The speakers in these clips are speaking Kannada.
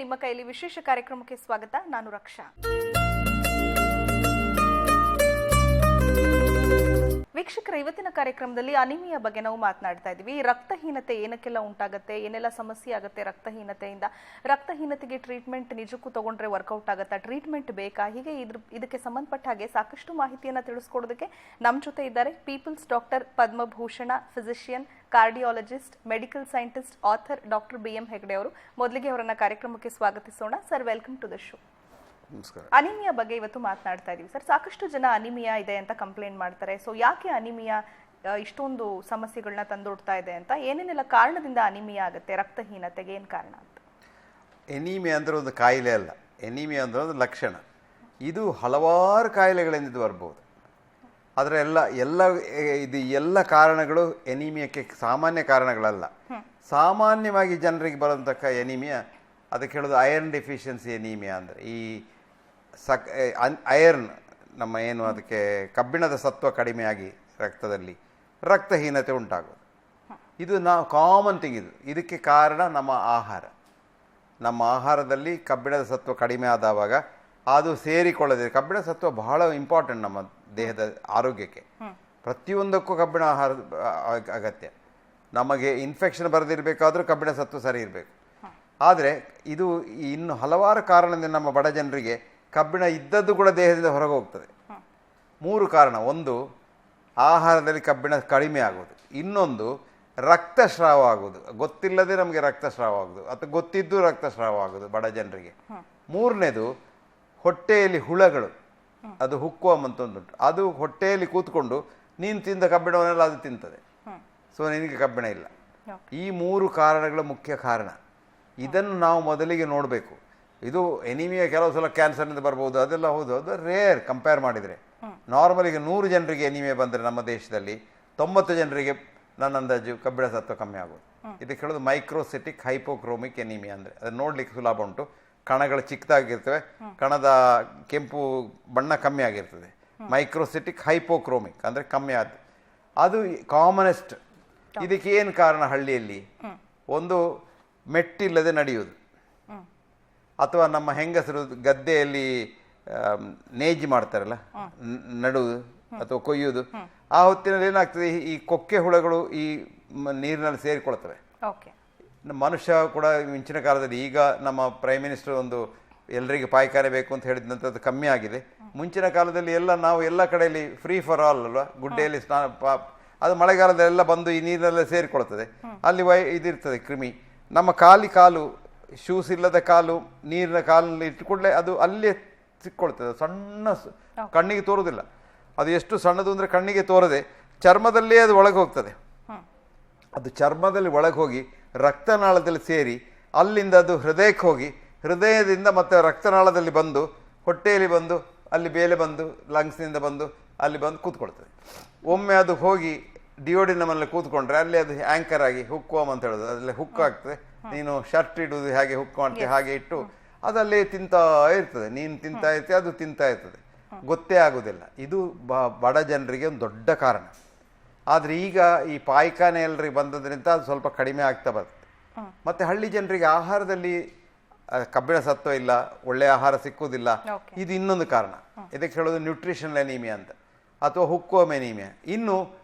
ನಿಮ್ಮ ಕೈಯಲ್ಲಿ ವಿಶೇಷ ಕಾರ್ಯಕ್ರಮಕ್ಕೆ ಸ್ವಾಗತ. ನಾನು ರಕ್ಷಾ. ವೀಕ್ಷಕರ, ಇವತ್ತಿನ ಕಾರ್ಯಕ್ರಮದಲ್ಲಿ ಅನಿಮಿಯಾ ಬಗ್ಗೆ ನಾವು ಮಾತನಾಡ್ತಾ ಇದ್ದೀವಿ. ರಕ್ತಹೀನತೆ ಏನಕ್ಕೆಲ್ಲ ಉಂಟಾಗುತ್ತೆ, ಏನೆಲ್ಲ ಸಮಸ್ಯೆ ಆಗುತ್ತೆ ರಕ್ತಹೀನತೆಯಿಂದ, ರಕ್ತಹೀನತೆಗೆ ಟ್ರೀಟ್ಮೆಂಟ್ ನಿಜಕ್ಕೂ ತಗೊಂಡ್ರೆ ವರ್ಕೌಟ್ ಆಗುತ್ತಾ, ಟ್ರೀಟ್ಮೆಂಟ್ ಬೇಕಾ, ಹೀಗೆ ಇದಕ್ಕೆ ಸಂಬಂಧಪಟ್ಟ ಹಾಗೆ ಸಾಕಷ್ಟು ಮಾಹಿತಿಯನ್ನು ತಿಳಿಸ್ಕೊಡೋದಕ್ಕೆ ನಮ್ಮ ಜೊತೆ ಇದ್ದಾರೆ people's doctor Padma Bhushan, physician, cardiologist, medical scientist, author doctor BM Hegde ಅವರು. ಮೊದಲಿಗೆ ಅವರನ್ನ ಕಾರ್ಯಕ್ರಮಕ್ಕೆ ಸ್ವಾಗತಿಸೋಣ. Sir, welcome to the show. ನಮಸ್ಕಾರ. ಅನಿಮಿಯಾ ಬಗ್ಗೆ ಇವತ್ತು ಮಾತನಾಡ್ತಾ ಇದೀವಿ. ಸರ್, ಸಾಕಷ್ಟು ಜನ ಅನಿಮಿಯಾ ಇದೆ ಅಂತ ಕಂಪ್ಲೇಂಟ್ ಮಾಡ್ತಾರೆ. ಸೊ ಯಾಕೆ ಅನಿಮಿಯಾ ಇಷ್ಟೊಂದು ಸಮಸ್ಯೆಗಳನ್ನ ತಂದೊಡ್ತಾ ಇದೆ ಅಂತ, ಏನೇನೆಲ್ಲ ಕಾರಣದಿಂದ ಅನಿಮಿಯಾ ಆಗುತ್ತೆ, ರಕ್ತಹೀನತೆಗೆ ಏನು ಕಾರಣ ಅಂತ? ಎನೀಮಿಯಾ ಅಂದರೆ ಒಂದು ಕಾಯಿಲೆ ಅಲ್ಲ. ಎನೀಮಿಯಾ ಅಂದರೆ ಒಂದು ಲಕ್ಷಣ. ಇದು ಹಲವಾರು ಕಾಯಿಲೆಗಳಿಂದ ಇದು ಬರ್ಬೋದು. ಆದರೆ ಎಲ್ಲ ಕಾರಣಗಳು ಎನೀಮಿಯಾಕ್ಕೆ ಸಾಮಾನ್ಯ ಕಾರಣಗಳಲ್ಲ. ಸಾಮಾನ್ಯವಾಗಿ ಜನರಿಗೆ ಬರುವಂತಕ್ಕ ಎನೀಮಿಯಾ, ಅದಕ್ಕೆ ಹೇಳೋದು ಐರನ್ ಡೆಫಿಷಿಯನ್ಸಿ ಎನೀಮಿಯಾ. ಅಂದರೆ ಈ ಐರನ್ ನಮ್ಮ ಏನು ಅದಕ್ಕೆ ಕಬ್ಬಿಣದ ಸತ್ವ ಕಡಿಮೆಯಾಗಿ ರಕ್ತದಲ್ಲಿ ರಕ್ತಹೀನತೆ ಉಂಟಾಗೋದು. ಇದು ನಾವು ಕಾಮನ್ ಥಿಂಗ್. ಇದಕ್ಕೆ ಕಾರಣ ನಮ್ಮ ಆಹಾರದಲ್ಲಿ ಕಬ್ಬಿಣದ ಸತ್ವ ಕಡಿಮೆ ಆದವಾಗ ಅದು ಸೇರಿಕೊಳ್ಳೋದಿದೆ. ಕಬ್ಬಿಣ ಸತ್ವ ಬಹಳ ಇಂಪಾರ್ಟೆಂಟ್ ನಮ್ಮ ದೇಹದ ಆರೋಗ್ಯಕ್ಕೆ. ಪ್ರತಿಯೊಂದಕ್ಕೂ ಕಬ್ಬಿಣ ಆಹಾರ ಅಗತ್ಯ. ನಮಗೆ ಇನ್ಫೆಕ್ಷನ್ ಬರದಿರಬೇಕಾದ್ರೂ ಕಬ್ಬಿಣ ಸತ್ವ ಸರಿ ಇರಬೇಕು. ಆದರೆ ಇದು ಇನ್ನು ಹಲವಾರು ಕಾರಣದಿಂದ ನಮ್ಮ ಬಡ ಜನರಿಗೆ ಕಬ್ಬಿಣ ಇದ್ದದ್ದು ಕೂಡ ದೇಹದಿಂದ ಹೊರಗೆ ಹೋಗ್ತದೆ. 3 ಕಾರಣ. ಒಂದು, ಆಹಾರದಲ್ಲಿ ಕಬ್ಬಿಣ ಕಡಿಮೆ ಆಗೋದು. ಇನ್ನೊಂದು, ರಕ್ತಸ್ರಾವ ಆಗೋದು. ಗೊತ್ತಿಲ್ಲದೆ ನಮಗೆ ರಕ್ತಸ್ರಾವ ಆಗೋದು, ಅಥವಾ ಗೊತ್ತಿದ್ದು ರಕ್ತಸ್ರಾವ ಆಗೋದು ಬಡ ಜನರಿಗೆ. 3ನೇದು, ಹೊಟ್ಟೆಯಲ್ಲಿ ಹುಳಗಳು, ಅದು ಹುಕ್ವಾಮ್ ಅಂತ ಒಂದುಂಟು. ಅದು ಹೊಟ್ಟೆಯಲ್ಲಿ ಕೂತ್ಕೊಂಡು ನೀನು ತಿಂದ ಕಬ್ಬಿಣವನ್ನೆಲ್ಲ ಅದು ತಿಂತದೆ. ಸೊ ನಿನಗೆ ಕಬ್ಬಿಣ ಇಲ್ಲ. ಈ 3 ಕಾರಣಗಳ ಮುಖ್ಯ ಕಾರಣ. ಇದನ್ನು ನಾವು ಮೊದಲಿಗೆ ನೋಡಬೇಕು. ಇದು ಎನಿಮಿಯಾ ಕೆಲವು ಸಲ ಕ್ಯಾನ್ಸರ್ನಿಂದ ಬರ್ಬೋದು, ಅದೆಲ್ಲ ಹೌದು, ಅದು ರೇರ್ ಕಂಪೇರ್ ಮಾಡಿದರೆ. ನಾರ್ಮಲಿಗೆ 100 ಜನರಿಗೆ ಎನಿಮಿಯಾ ಬಂದರೆ ನಮ್ಮ ದೇಶದಲ್ಲಿ 90 ಜನರಿಗೆ ನನ್ನ ಅಂದಾಜು ಕಬ್ಬಿಣ ಸತ್ವ ಕಮ್ಮಿ ಆಗೋದು. ಇದಕ್ಕೆ ಹೇಳೋದು ಮೈಕ್ರೋಸಿಟಿಕ್ ಹೈಪೋಕ್ರೋಮಿಕ್ ಎನಿಮಿಯಾ. ಅಂದರೆ ಅದನ್ನು ನೋಡ್ಲಿಕ್ಕೆ ಸುಲಭ ಉಂಟು. ಕಣಗಳು ಚಿಕ್ಕದಾಗಿರ್ತವೆ, ಕಣದ ಕೆಂಪು ಬಣ್ಣ ಕಮ್ಮಿ ಆಗಿರ್ತದೆ. ಮೈಕ್ರೋಸಿಟಿಕ್ ಹೈಪೋಕ್ರೋಮಿಕ್ ಅಂದರೆ ಕಮ್ಮಿ ಅದು ಕಾಮನೆಸ್ಟ್. ಇದಕ್ಕೆ ಏನು ಕಾರಣ? ಹಳ್ಳಿಯಲ್ಲಿ ಒಂದು, ಮೆಟ್ಟಿಲ್ಲದೆ ನಡೆಯುವುದು, ಅಥವಾ ನಮ್ಮ ಹೆಂಗಸರು ಗದ್ದೆಯಲ್ಲಿ ನೇಜಿ ಮಾಡ್ತಾರಲ್ಲ, ನಡುವುದು ಅಥವಾ ಕೊಯ್ಯುವುದು. ಆ ಹೊತ್ತಿನಲ್ಲಿ ಏನಾಗ್ತದೆ, ಈ ಕೊಕ್ಕೆ ಹುಳಗಳು ಈ ನೀರಿನಲ್ಲಿ ಸೇರಿಕೊಳ್ತವೆ. ಮನುಷ್ಯ ಕೂಡ ಮುಂಚಿನ ಕಾಲದಲ್ಲಿ, ಈಗ ನಮ್ಮ ಪ್ರೈಮ್ ಮಿನಿಸ್ಟರ್ ಒಂದು ಎಲ್ಲರಿಗೆ ಪಾಯ್ಖಾನೆ ಬೇಕು ಅಂತ ಹೇಳಿದಂಥದ್ದು ಕಮ್ಮಿ ಆಗಿದೆ. ಮುಂಚಿನ ಕಾಲದಲ್ಲಿ ನಾವು ಎಲ್ಲ ಕಡೆಯಲ್ಲಿ ಫ್ರೀ ಫಾರ್ ಆಲ್ ಅಲ್ವಾ, ಗುಡ್ಡೆಯಲ್ಲಿ ಸ್ನಾನ, ಅದು ಮಳೆಗಾಲದಲ್ಲೆಲ್ಲ ಬಂದು ಈ ನೀರಿನಲ್ಲೇ ಸೇರಿಕೊಳ್ತದೆ. ಅಲ್ಲಿ ಇದಿರ್ತದೆ ಕ್ರಿಮಿ. ನಮ್ಮ ಕಾಲು ಶೂಸ್ ಇಲ್ಲದ ಕಾಲು ನೀರಿನ ಕಾಲಲ್ಲಿ ಇಟ್ಟುಕೊಳ್ಳೆ ಅದು ಅಲ್ಲೇ ಸಿಕ್ಕೊಳ್ತದೆ. ಸಣ್ಣ ಕಣ್ಣಿಗೆ ತೋರುವುದಿಲ್ಲ. ಅದು ಎಷ್ಟು ಸಣ್ಣದು ಅಂದರೆ ಕಣ್ಣಿಗೆ ತೋರದೆ ಚರ್ಮದಲ್ಲೇ ಅದು ಒಳಗೆ ಹೋಗ್ತದೆ. ಅದು ಚರ್ಮದಲ್ಲಿ ಒಳಗೆ ಹೋಗಿ ರಕ್ತನಾಳದಲ್ಲಿ ಸೇರಿ ಅಲ್ಲಿಂದ ಅದು ಹೃದಯಕ್ಕೆ ಹೋಗಿ, ಹೃದಯದಿಂದ ಮತ್ತೆ ರಕ್ತನಾಳದಲ್ಲಿ ಬಂದು ಹೊಟ್ಟೆಯಲ್ಲಿ ಬಂದು ಅಲ್ಲಿ ಬೇಲೆ ಬಂದು ಲಂಗ್ಸ್ನಿಂದ ಬಂದು ಅಲ್ಲಿ ಬಂದು ಕೂತ್ಕೊಳ್ತದೆ. ಒಮ್ಮೆ ಅದು ಹೋಗಿ ಡಿಯೋಡಿನಮಲ್ಲಿ ಕೂತ್ಕೊಂಡ್ರೆ ಅಲ್ಲಿ ಅದು ಆ್ಯಂಕರ್ ಆಗಿ ಹುಕ್ವಾಮ್ ಅಂತ ಹೇಳೋದು, ಅದರಲ್ಲಿ ಹುಕ್ ಆಗ್ತದೆ. ನೀನು ಶರ್ಟ್ ಇಡುವುದು ಹೇಗೆ ಹುಕ್ ಮಾಡ್ತೀವಿ ಹಾಗೆ ಇಟ್ಟು ಅದಲ್ಲೇ ತಿಂತಾ ಇರ್ತದೆ. ನೀನು ತಿಂತಾ ಇರ್ತೀವಿ, ಅದು ತಿಂತಾ ಇರ್ತದೆ, ಗೊತ್ತೇ ಆಗೋದಿಲ್ಲ. ಇದು ಬಡ ಜನರಿಗೆ ಒಂದು ದೊಡ್ಡ ಕಾರಣ. ಆದರೆ ಈಗ ಈ ಪಾಯ್ಖಾನೆ ಎಲ್ಲರಿಗೆ ಬಂದದ್ರಿಂದ ಅದು ಸ್ವಲ್ಪ ಕಡಿಮೆ ಆಗ್ತಾ ಬರ್ತದೆ. ಮತ್ತು ಹಳ್ಳಿ ಜನರಿಗೆ ಆಹಾರದಲ್ಲಿ ಕಬ್ಬಿಣ ಸತ್ವ ಇಲ್ಲ, ಒಳ್ಳೆಯ ಆಹಾರ ಸಿಕ್ಕುವುದಿಲ್ಲ. ಇದು ಇನ್ನೊಂದು ಕಾರಣ. ಇದಕ್ಕೆ ಹೇಳೋದು ನ್ಯೂಟ್ರಿಷನಲ್ ಎನೀಮಿಯಾ ಅಂತ, ಅಥವಾ ಹುಕ್ವಾಮ್ ಎನೀಮಿಯಾ. ಇನ್ನು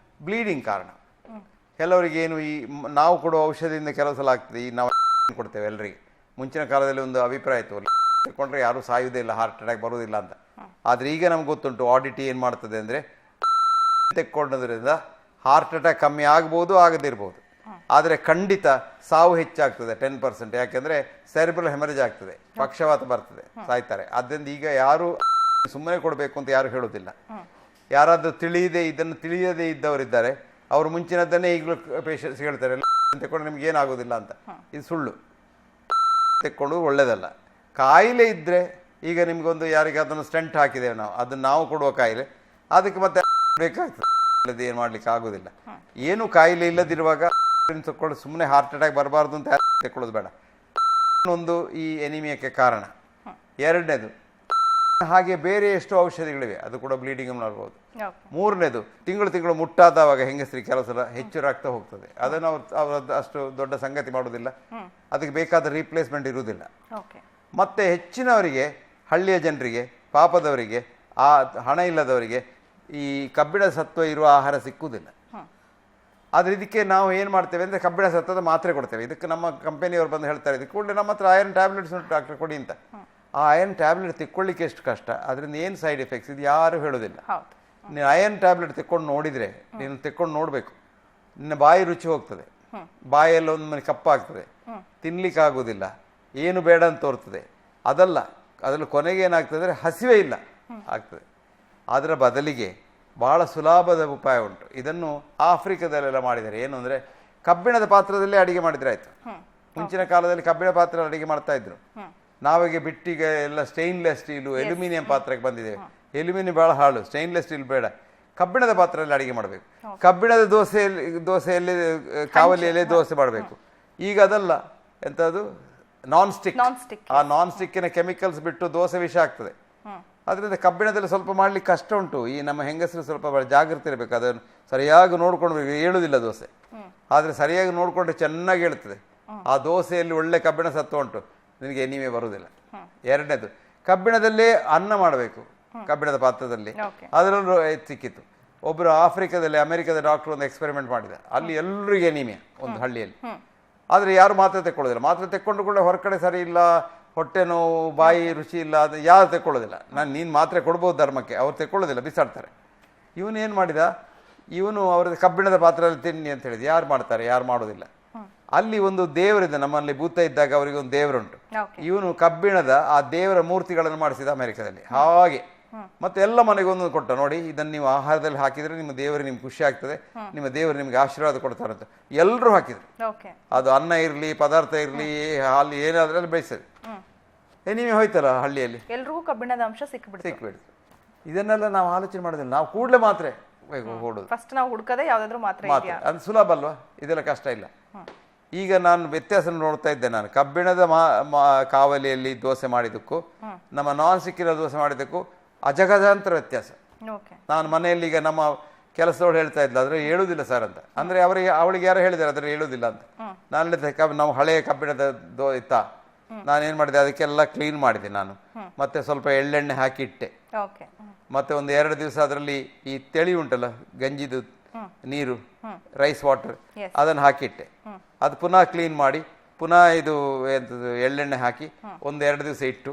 ಬ್ಲೀಡಿಂಗ್ ಕಾರಣ. ಕೆಲವರಿಗೆ ಏನು, ಈ ನಾವು ಕೊಡುವ ಔಷಧಿಯಿಂದ ಕೆಲವು ಸಲ ಆಗ್ತದೆ. ಈ ನಾವು ಕೊಡ್ತೇವೆ ಎಲ್ಲರಿಗೆ. ಮುಂಚಿನ ಕಾಲದಲ್ಲಿ ಒಂದು ಅಭಿಪ್ರಾಯ ಇತ್ತು, ತಗೊಂಡ್ರೆ ಯಾರೂ ಸಾಯುವುದೇ ಇಲ್ಲ, ಹಾರ್ಟ್ ಅಟ್ಯಾಕ್ ಬರೋದಿಲ್ಲ ಅಂತ. ಆದರೆ ಈಗ ನಮ್ಗೆ ಗೊತ್ತುಂಟು, ಆಡಿಟಿ ಏನು ಮಾಡ್ತದೆ ಅಂದರೆ, ತೆಕ್ಕೊಂಡೋದ್ರಿಂದ ಹಾರ್ಟ್ ಅಟ್ಯಾಕ್ ಕಮ್ಮಿ ಆಗ್ಬೋದು, ಆಗದಿರ್ಬೋದು. ಆದರೆ ಖಂಡಿತ ಸಾವು ಹೆಚ್ಚಾಗ್ತದೆ 10%. ಯಾಕೆಂದರೆ ಸೆರೆಬ್ರಲ್ ಹೆಮರೇಜ್ ಆಗ್ತದೆ, ಪಕ್ಷವಾತ ಬರ್ತದೆ, ಸಾಯ್ತಾರೆ. ಆದ್ದರಿಂದ ಈಗ ಯಾರು ಸುಮ್ಮನೆ ಕೊಡಬೇಕು ಅಂತ ಯಾರು ಹೇಳೋದಿಲ್ಲ. ಯಾರಾದರೂ ಇದನ್ನು ತಿಳಿಯದೇ ಇದ್ದವರಿದ್ದಾರೆ, ಅವರು ಮುಂಚಿನದ್ದನ್ನೇ ಈಗಲೂ ಪೇಷಂಟ್ಸ್ ಹೇಳ್ತಾರೆ, ತೆಕ್ಕೊಂಡು ನಿಮ್ಗೆ ಏನಾಗೋದಿಲ್ಲ ಅಂತ. ಇದು ಸುಳ್ಳು. ತೆಕ್ಕೊಂಡು ಒಳ್ಳೆಯದಲ್ಲ. ಕಾಯಿಲೆ ಇದ್ದರೆ, ಈಗ ನಿಮಗೊಂದು ಯಾರಿಗೆ ಅದನ್ನು ಸ್ಟೆಂಟ್ ಹಾಕಿದ್ದೇವೆ ನಾವು, ಅದನ್ನು ನಾವು ಕೊಡುವ ಕಾಯಿಲೆ, ಅದಕ್ಕೆ ಮತ್ತೆ ಬೇಕಾಗ್ತದೆ. ಇಲ್ಲದೆ ಏನು ಮಾಡಲಿಕ್ಕೆ ಆಗೋದಿಲ್ಲ. ಏನು ಕಾಯಿಲೆ ಇಲ್ಲದಿರುವಾಗ ತಗೊಳ್ಳೋದು, ಸುಮ್ಮನೆ ಹಾರ್ಟ್ ಅಟ್ಯಾಕ್ ಬರಬಾರ್ದು ಅಂತ ತೆಕ್ಕೊಳ್ಳೋದು ಬೇಡ. ಒಂದು ಈ ಎನಿಮಿಯಾಕ್ಕೆ ಕಾರಣ. ಎರಡನೇದು ಹಾಗೆ ಬೇರೆ ಎಷ್ಟು ಔಷಧಿಗಳಿವೆ, ಅದು ಕೂಡ ಬ್ಲೀಡಿಂಗ್ ಮಾಡ್ಬೋದು. ಓಕೆ. ಮೂರನೇದು, ತಿಂಗಳು ಮುಟ್ಟಾದವಾಗ ಹೆಂಗಸರಿಗೆ ಕೆಲವು ಸಲ ಹೆಚ್ಚು ರಕ್ತ ಹೋಗ್ತದೆ. ಅದನ್ನು ಅವರು ಅಷ್ಟು ದೊಡ್ಡ ಸಂಗತಿ ಮಾಡೋದಿಲ್ಲ, ಅದಕ್ಕೆ ಬೇಕಾದ ರೀಪ್ಲೇಸ್ಮೆಂಟ್ ಇರುವುದಿಲ್ಲ. ಓಕೆ. ಮತ್ತು ಹೆಚ್ಚಿನವರಿಗೆ, ಹಳ್ಳಿಯ ಜನರಿಗೆ, ಪಾಪದವರಿಗೆ, ಆ ಹಣ ಇಲ್ಲದವರಿಗೆ ಈ ಕಬ್ಬಿಣ ಸತ್ವ ಇರುವ ಆಹಾರ ಸಿಕ್ಕುವುದಿಲ್ಲ. ಆದರೆ ಇದಕ್ಕೆ ನಾವು ಏನು ಮಾಡ್ತೇವೆ ಅಂದರೆ ಕಬ್ಬಿಣ ಸತ್ವದ ಮಾತ್ರೆ ಕೊಡ್ತೇವೆ. ಇದಕ್ಕೆ ನಮ್ಮ ಕಂಪನಿಯವರು ಬಂದು ಹೇಳ್ತಾರೆ, ಇದಕ್ಕೆ ಕೂಡಲೇ ನಮ್ಮ ಹತ್ರ ಐರನ್ ಟ್ಯಾಬ್ಲೆಟ್ಸ್ ಉಂಟು ಡಾಕ್ಟರ್ ಕೊಡಿ ಅಂತ. ಆ ಐರನ್ ಟ್ಯಾಬ್ಲೆಟ್ ತೆಕ್ಕೊಳ್ಳಿಕ್ಕೆ ಎಷ್ಟು ಕಷ್ಟ, ಅದರಿಂದ ಏನು ಸೈಡ್ ಎಫೆಕ್ಟ್ಸ್ ಇದು ಯಾರು ಹೇಳೋದಿಲ್ಲ. ನೀನು ಐರನ್ ಟ್ಯಾಬ್ಲೆಟ್ ತೆಕ್ಕೊಂಡು ನೋಡಿದರೆ, ನೀನು ತೆಕ್ಕೊಂಡು ನೋಡಬೇಕು, ನಿನ್ನ ಬಾಯಿ ರುಚಿ ಹೋಗ್ತದೆ, ಬಾಯಲ್ಲಿ ಒಂದು ಮನೆ ಕಪ್ಪಾಗ್ತದೆ, ತಿನ್ಲಿಕ್ಕಾಗೋದಿಲ್ಲ, ಏನು ಬೇಡ ಅಂತ ತೋರ್ತದೆ. ಅದಲ್ಲ, ಅದರಲ್ಲಿ ಕೊನೆಗೆ ಏನಾಗ್ತದೆ ಅಂದರೆ ಹಸಿವೆ ಇಲ್ಲ ಆಗ್ತದೆ. ಅದರ ಬದಲಿಗೆ ಭಾಳ ಸುಲಭದ ಉಪಾಯ ಉಂಟು. ಇದನ್ನು ಆಫ್ರಿಕಾದಲ್ಲೆಲ್ಲ ಮಾಡಿದ್ದಾರೆ. ಏನು ಅಂದರೆ ಕಬ್ಬಿಣದ ಪಾತ್ರದಲ್ಲೇ ಅಡಿಗೆ ಮಾಡಿದರೆ ಆಯಿತು. ಮುಂಚಿನ ಕಾಲದಲ್ಲಿ ಕಬ್ಬಿಣ ಪಾತ್ರೆಯಲ್ಲಿ ಅಡಿಗೆ ಮಾಡ್ತಾ ಇದ್ರು. ನಾವೀಗ ಬಿಟ್ಟಿಗೆ ಎಲ್ಲ ಸ್ಟೈನ್ಲೆಸ್ ಸ್ಟೀಲು, ಎಲ್ಯೂಮಿನಿಯಂ ಪಾತ್ರಕ್ಕೆ ಬಂದಿದ್ದೇವೆ. ಎಲ್ಯೂಮಿನಿಯಂ ಭಾಳ ಹಾಳು, ಸ್ಟೈನ್ಲೆಸ್ ಸ್ಟೀಲ್ ಬೇಡ, ಕಬ್ಬಿಣದ ಪಾತ್ರೆಯಲ್ಲಿ ಅಡಿಗೆ ಮಾಡಬೇಕು. ಕಬ್ಬಿಣದ ದೋಸೆಯಲ್ಲಿ ಕಾವಲಿಯಲ್ಲೇ ದೋಸೆ ಮಾಡಬೇಕು. ಈಗ ಅದಲ್ಲ, ಎಂಥದ್ದು ನಾನ್ ಸ್ಟಿಕ್. ಆ ನಾನ್ ಸ್ಟಿಕ್ಕಿನ ಕೆಮಿಕಲ್ಸ್ ಬಿಟ್ಟು ದೋಸೆ ವಿಷ ಆಗ್ತದೆ. ಅದರಿಂದ ಕಬ್ಬಿಣದಲ್ಲಿ ಸ್ವಲ್ಪ ಮಾಡ್ಲಿಕ್ಕೆ ಕಷ್ಟ ಉಂಟು. ಈ ನಮ್ಮ ಹೆಂಗಸರು ಸ್ವಲ್ಪ ಜಾಗೃತಿ ಇರಬೇಕು, ಅದನ್ನು ಸರಿಯಾಗಿ ನೋಡ್ಕೊಳ್ಬೇಕು. ಹೇಳುವುದಿಲ್ಲ ದೋಸೆ, ಆದರೆ ಸರಿಯಾಗಿ ನೋಡಿಕೊಂಡ್ರೆ ಚೆನ್ನಾಗಿ ಹೇಳ್ತದೆ. ಆ ದೋಸೆಯಲ್ಲಿ ಒಳ್ಳೆ ಕಬ್ಬಿಣ ಸತ್ವ ಉಂಟು, ನಿನಗೆ ನೀವೇ ಬರುವುದಿಲ್ಲ. ಎರಡನೇದು, ಕಬ್ಬಿಣದಲ್ಲೇ ಅನ್ನ ಮಾಡಬೇಕು, ಕಬ್ಬಿಣದ ಪಾತ್ರದಲ್ಲಿ. ಅದರಲ್ಲೂ ಸಿಕ್ಕಿತ್ತು. ಒಬ್ಬರು ಆಫ್ರಿಕಾದಲ್ಲಿ ಅಮೆರಿಕದ ಡಾಕ್ಟರ್ ಒಂದು ಎಕ್ಸ್ಪೆರಿಮೆಂಟ್ ಮಾಡಿದ. ಅಲ್ಲಿ ಎಲ್ಲರಿಗೆ ಎನಿಮಿಯಾ ಒಂದು ಹಳ್ಳಿಯಲ್ಲಿ. ಆದರೆ ಯಾರು ಮಾತ್ರೆ ತೆಕ್ಕೊಳ್ಳೋದಿಲ್ಲ. ಮಾತ್ರೆ ತೆಕ್ಕೊಂಡು ಕೂಡ ಹೊರಗಡೆ ಸರಿ ಇಲ್ಲ, ಹೊಟ್ಟೆ ನೋವು, ಬಾಯಿ ರುಚಿ ಇಲ್ಲ, ಅದು ಯಾರು ತೆಕ್ಕೊಳ್ಳೋದಿಲ್ಲ. ನೀನು ಮಾತ್ರೆ ಕೊಡ್ಬೋದು ಧರ್ಮಕ್ಕೆ, ಅವ್ರು ತೆಕ್ಕೊಳ್ಳೋದಿಲ್ಲ, ಬಿಸಾಡ್ತಾರೆ. ಇವನು ಏನು ಮಾಡಿದ, ಇವನು ಅವ್ರದ್ದು ಕಬ್ಬಿಣದ ಪಾತ್ರೆಯಲ್ಲಿ ತಿನ್ನಿ ಅಂತ ಹೇಳಿದ. ಯಾರು ಮಾಡ್ತಾರೆ? ಯಾರು ಮಾಡೋದಿಲ್ಲ. ಅಲ್ಲಿ ಒಂದು ದೇವರಿದೆ, ನಮ್ಮಲ್ಲಿ ಭೂತ ಇದ್ದಾಗ ಅವರಿಗೆ ಒಂದು ದೇವರುಂಟು. ಇವನು ಕಬ್ಬಿಣದ ಆ ದೇವರ ಮೂರ್ತಿಗಳನ್ನು ಮಾಡಿಸಿದ ಅಮೆರಿಕದಲ್ಲಿ. ಹಾಗೆ ಮತ್ತೆ ಎಲ್ಲ ಮನೆಗೆ ಒಂದೊಂದು ಕೊಟ್ಟ. ನೋಡಿ, ಇದನ್ನು ನೀವು ಆಹಾರದಲ್ಲಿ ಹಾಕಿದ್ರೆ ನಿಮ್ಮ ದೇವರು ನಿಮ್ಗೆ ಖುಷಿ ಆಗ್ತದೆ, ನಿಮ್ಮ ದೇವರು ನಿಮ್ಗೆ ಆಶೀರ್ವಾದ ಕೊಡ್ತಾರಂತ. ಎಲ್ಲರೂ ಹಾಕಿದ್ರು. ಅದು ಅನ್ನ ಇರಲಿ, ಪದಾರ್ಥ ಇರಲಿ, ಹಾಲು ಏನಾದ್ರಲ್ಲಿ ಬೇಯಿಸಲಿ. ನೀವೇ ಹೋಯ್ತಲ್ಲ ಹಳ್ಳಿಯಲ್ಲಿ, ಎಲ್ರಿಗೂ ಕಬ್ಬಿಣದ ಅಂಶ ಸಿಕ್ಬಿಡ್ತು. ಇದನ್ನೆಲ್ಲ ನಾವು ಆಲೋಚನೆ ಮಾಡೋದಿಲ್ಲ. ನಾವು ಕೂಡಲೇ ಮಾತ್ರೆ ಹೊಡೋದು. ಫಸ್ಟ್ ನಾವು ಹುಡುಕದೆ ಯಾವ್ದಾದ್ರು ಮಾತ್ರೆ. ಅದು ಸುಲಭ ಅಲ್ವಾ? ಇದೆಲ್ಲ ಕಷ್ಟ ಇಲ್ಲ. ಈಗ ನಾನು ವ್ಯತ್ಯಾಸ ನೋಡ್ತಾ ಇದ್ದೆ. ನಾನು ಕಬ್ಬಿಣದ ಕಾವಲಿಯಲ್ಲಿ ದೋಸೆ ಮಾಡಿದ್ದಕ್ಕೂ ನಮ್ಮ ನಾನ್ ಸ್ಟಿಕ್ಕಿನ ದೋಸೆ ಮಾಡಿದ್ದಕ್ಕೂ ಅಜಗಜಾಂತರ ವ್ಯತ್ಯಾಸ. ನಾನು ಮನೆಯಲ್ಲಿ ಈಗ ನಮ್ಮ ಕೆಲಸದವಳು ಹೇಳ್ತಾ ಇದ್ಲು, ಅದ್ರ ಹೇಳುವುದಿಲ್ಲ ಸರ್ ಅಂತ. ಅಂದ್ರೆ ಅವಳಿಗೆ ಯಾರು ಹೇಳಿದಾರೆ ಅದ್ರ ಹೇಳುವುದಿಲ್ಲ ಅಂತ. ನಾನು ನಾವು ಹಳೆಯ ಕಬ್ಬಿಣದ ಇತ್ತ, ನಾನೇನ್ ಮಾಡಿದೆ, ಅದಕ್ಕೆಲ್ಲ ಕ್ಲೀನ್ ಮಾಡಿದೆ ನಾನು. ಮತ್ತೆ ಸ್ವಲ್ಪ ಎಳ್ಳೆಣ್ಣೆ ಹಾಕಿ ಇಟ್ಟೆ. ಮತ್ತೆ ಒಂದು 2 ದಿವಸ ಅದರಲ್ಲಿ ಈ ತೆಳಿ ಉಂಟಲ್ಲ, ಗಂಜಿದು ನೀರು, ರೈಸ್ ವಾಟರ್, ಅದನ್ನು ಹಾಕಿಟ್ಟೆ. ಅದು ಪುನಃ ಕ್ಲೀನ್ ಮಾಡಿ, ಪುನಃ ಇದು ಎಂಥದ್ದು ಎಳ್ಳೆಣ್ಣೆ ಹಾಕಿ 1-2 ದಿವಸ ಇಟ್ಟು,